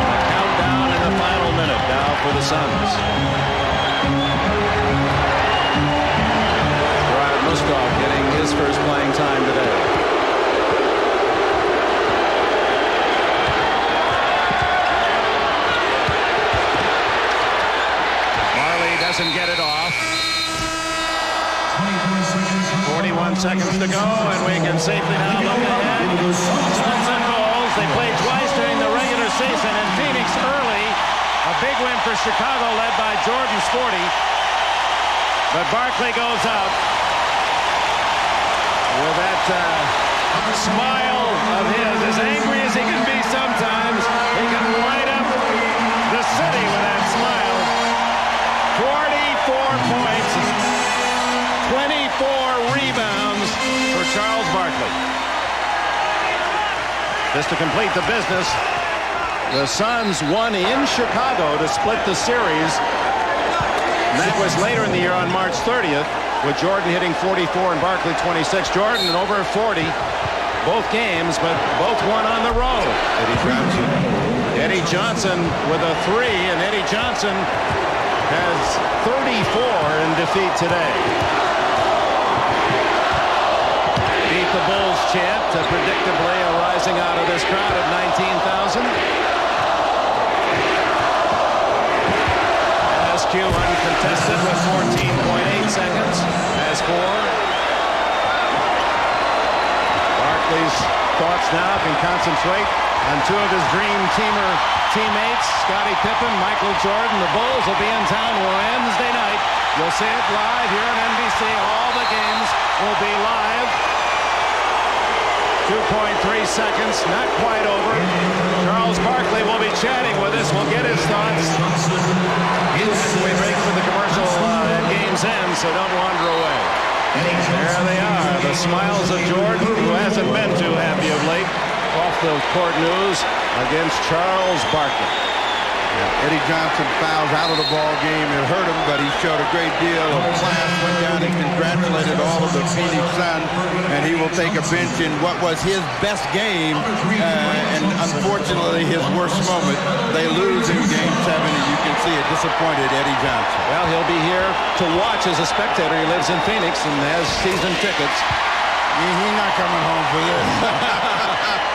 A countdown in the final minute now for the Suns. Getting his first playing time today. Marley doesn't get it off. 41 seconds to go, and we can safely now look ahead. Suns and Bulls, they played twice during the regular season, and Phoenix early. A big win for Chicago, led by Jordan's 40. But Barkley goes out with that smile of his, as angry as he can be sometimes. He can light up the city with that smile. 44 points, 24 rebounds for Charles Barkley. Just to complete the business, the Suns won in Chicago to split the series. And that was later in the year on March 30th. With Jordan hitting 44 and Barkley 26. Jordan over 40 both games, but both won on the road. Eddie Johnson with a 3, and Eddie Johnson has 34 in defeat today. Beat the Bulls chant, predictably arising out of this crowd of 19,000. SQ uncontested with 14.8 seconds. Has 4. Barkley's thoughts now can concentrate on 2 of his dream teammates, Scottie Pippen, Michael Jordan. The Bulls will be in town Wednesday night. You'll see it live here on NBC. All the games will be live. 2.3 seconds, not quite over. Charles Barkley will be chatting with us. We'll get his thoughts. We break for the commercial at game's end, so don't wander away. There they are, the smiles of Jordan, who hasn't been too happy of late. Off the court news against Charles Barkley. Eddie Johnson fouls out of the ball game. It hurt him, but he showed a great deal of class. Went down and congratulated all of the Phoenix Suns, and he will take a bench in what was his best game, and unfortunately his worst moment. They lose in Game 7, and you can see a disappointed Eddie Johnson. Well, he'll be here to watch as a spectator. He lives in Phoenix and has season tickets. He's not coming home for this.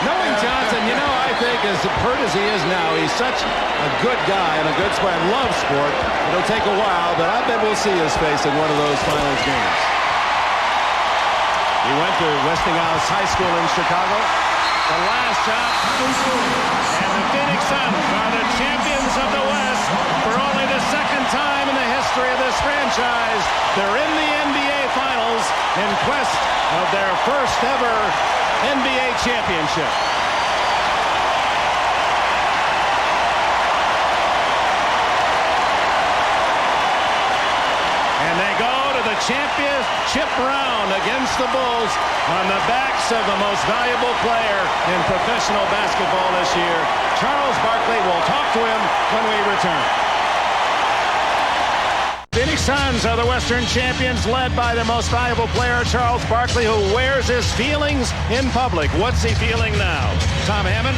Knowing Johnson, I think as hurt as he is now, he's such a good guy and a good sport. Loves sport. It'll take a while, but I bet we'll see his face in one of those finals games. He went to Westinghouse High School in Chicago. The last shot, and the Phoenix Suns are the champions of the West for only the second time in the history of this franchise. They're in the NBA Finals in quest of their first ever NBA championship. And they go to the championship round against the Bulls on the backs of the most valuable player in professional basketball this year. Charles Barkley. Will talk to him when we return. Phoenix Suns are the Western champions, led by their most valuable player, Charles Barkley, who wears his feelings in public. What's he feeling now? Tom Hammond?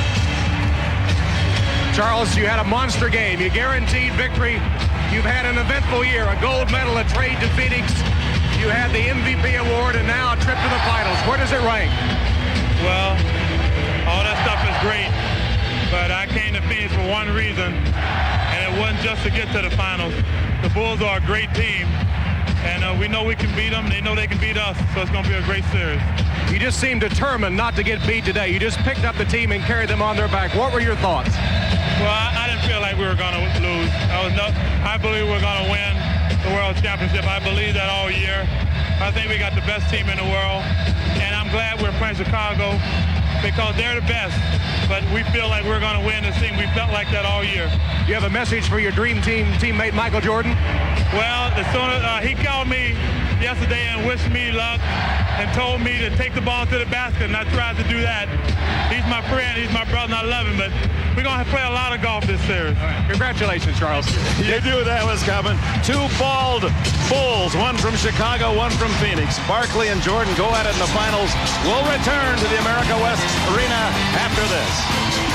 Charles, you had a monster game. You guaranteed victory You've had an eventful year, a gold medal, a trade to Phoenix. You had the MVP award and now a trip to the finals. Where does it rank? Well, all that stuff is great, but I came to Phoenix for one reason, and it wasn't just to get to the finals. The Bulls are a great team, and we know we can beat them. They know they can beat us, so it's going to be a great series. You just seem determined not to get beat today. You just picked up the team and carried them on their back. What were your thoughts? Well, I didn't feel like we were going to lose. I believe we're going to win the World Championship. I believe that all year. I think we got the best team in the world, and I'm glad we're playing Chicago because they're the best. But we feel like we're going to win this thing. We felt like that all year. You have a message for your dream team teammate Michael Jordan? Well, as soon as he called me yesterday and wished me luck and told me to take the ball to the basket, and I tried to do that. He's my friend, he's my brother, and I love him, but we're going to play a lot of golf this series. Right. Congratulations, Charles. You knew that was coming. Two bald Bulls, one from Chicago, one from Phoenix. Barkley and Jordan go at it in the finals. We'll return to the America West Arena after this.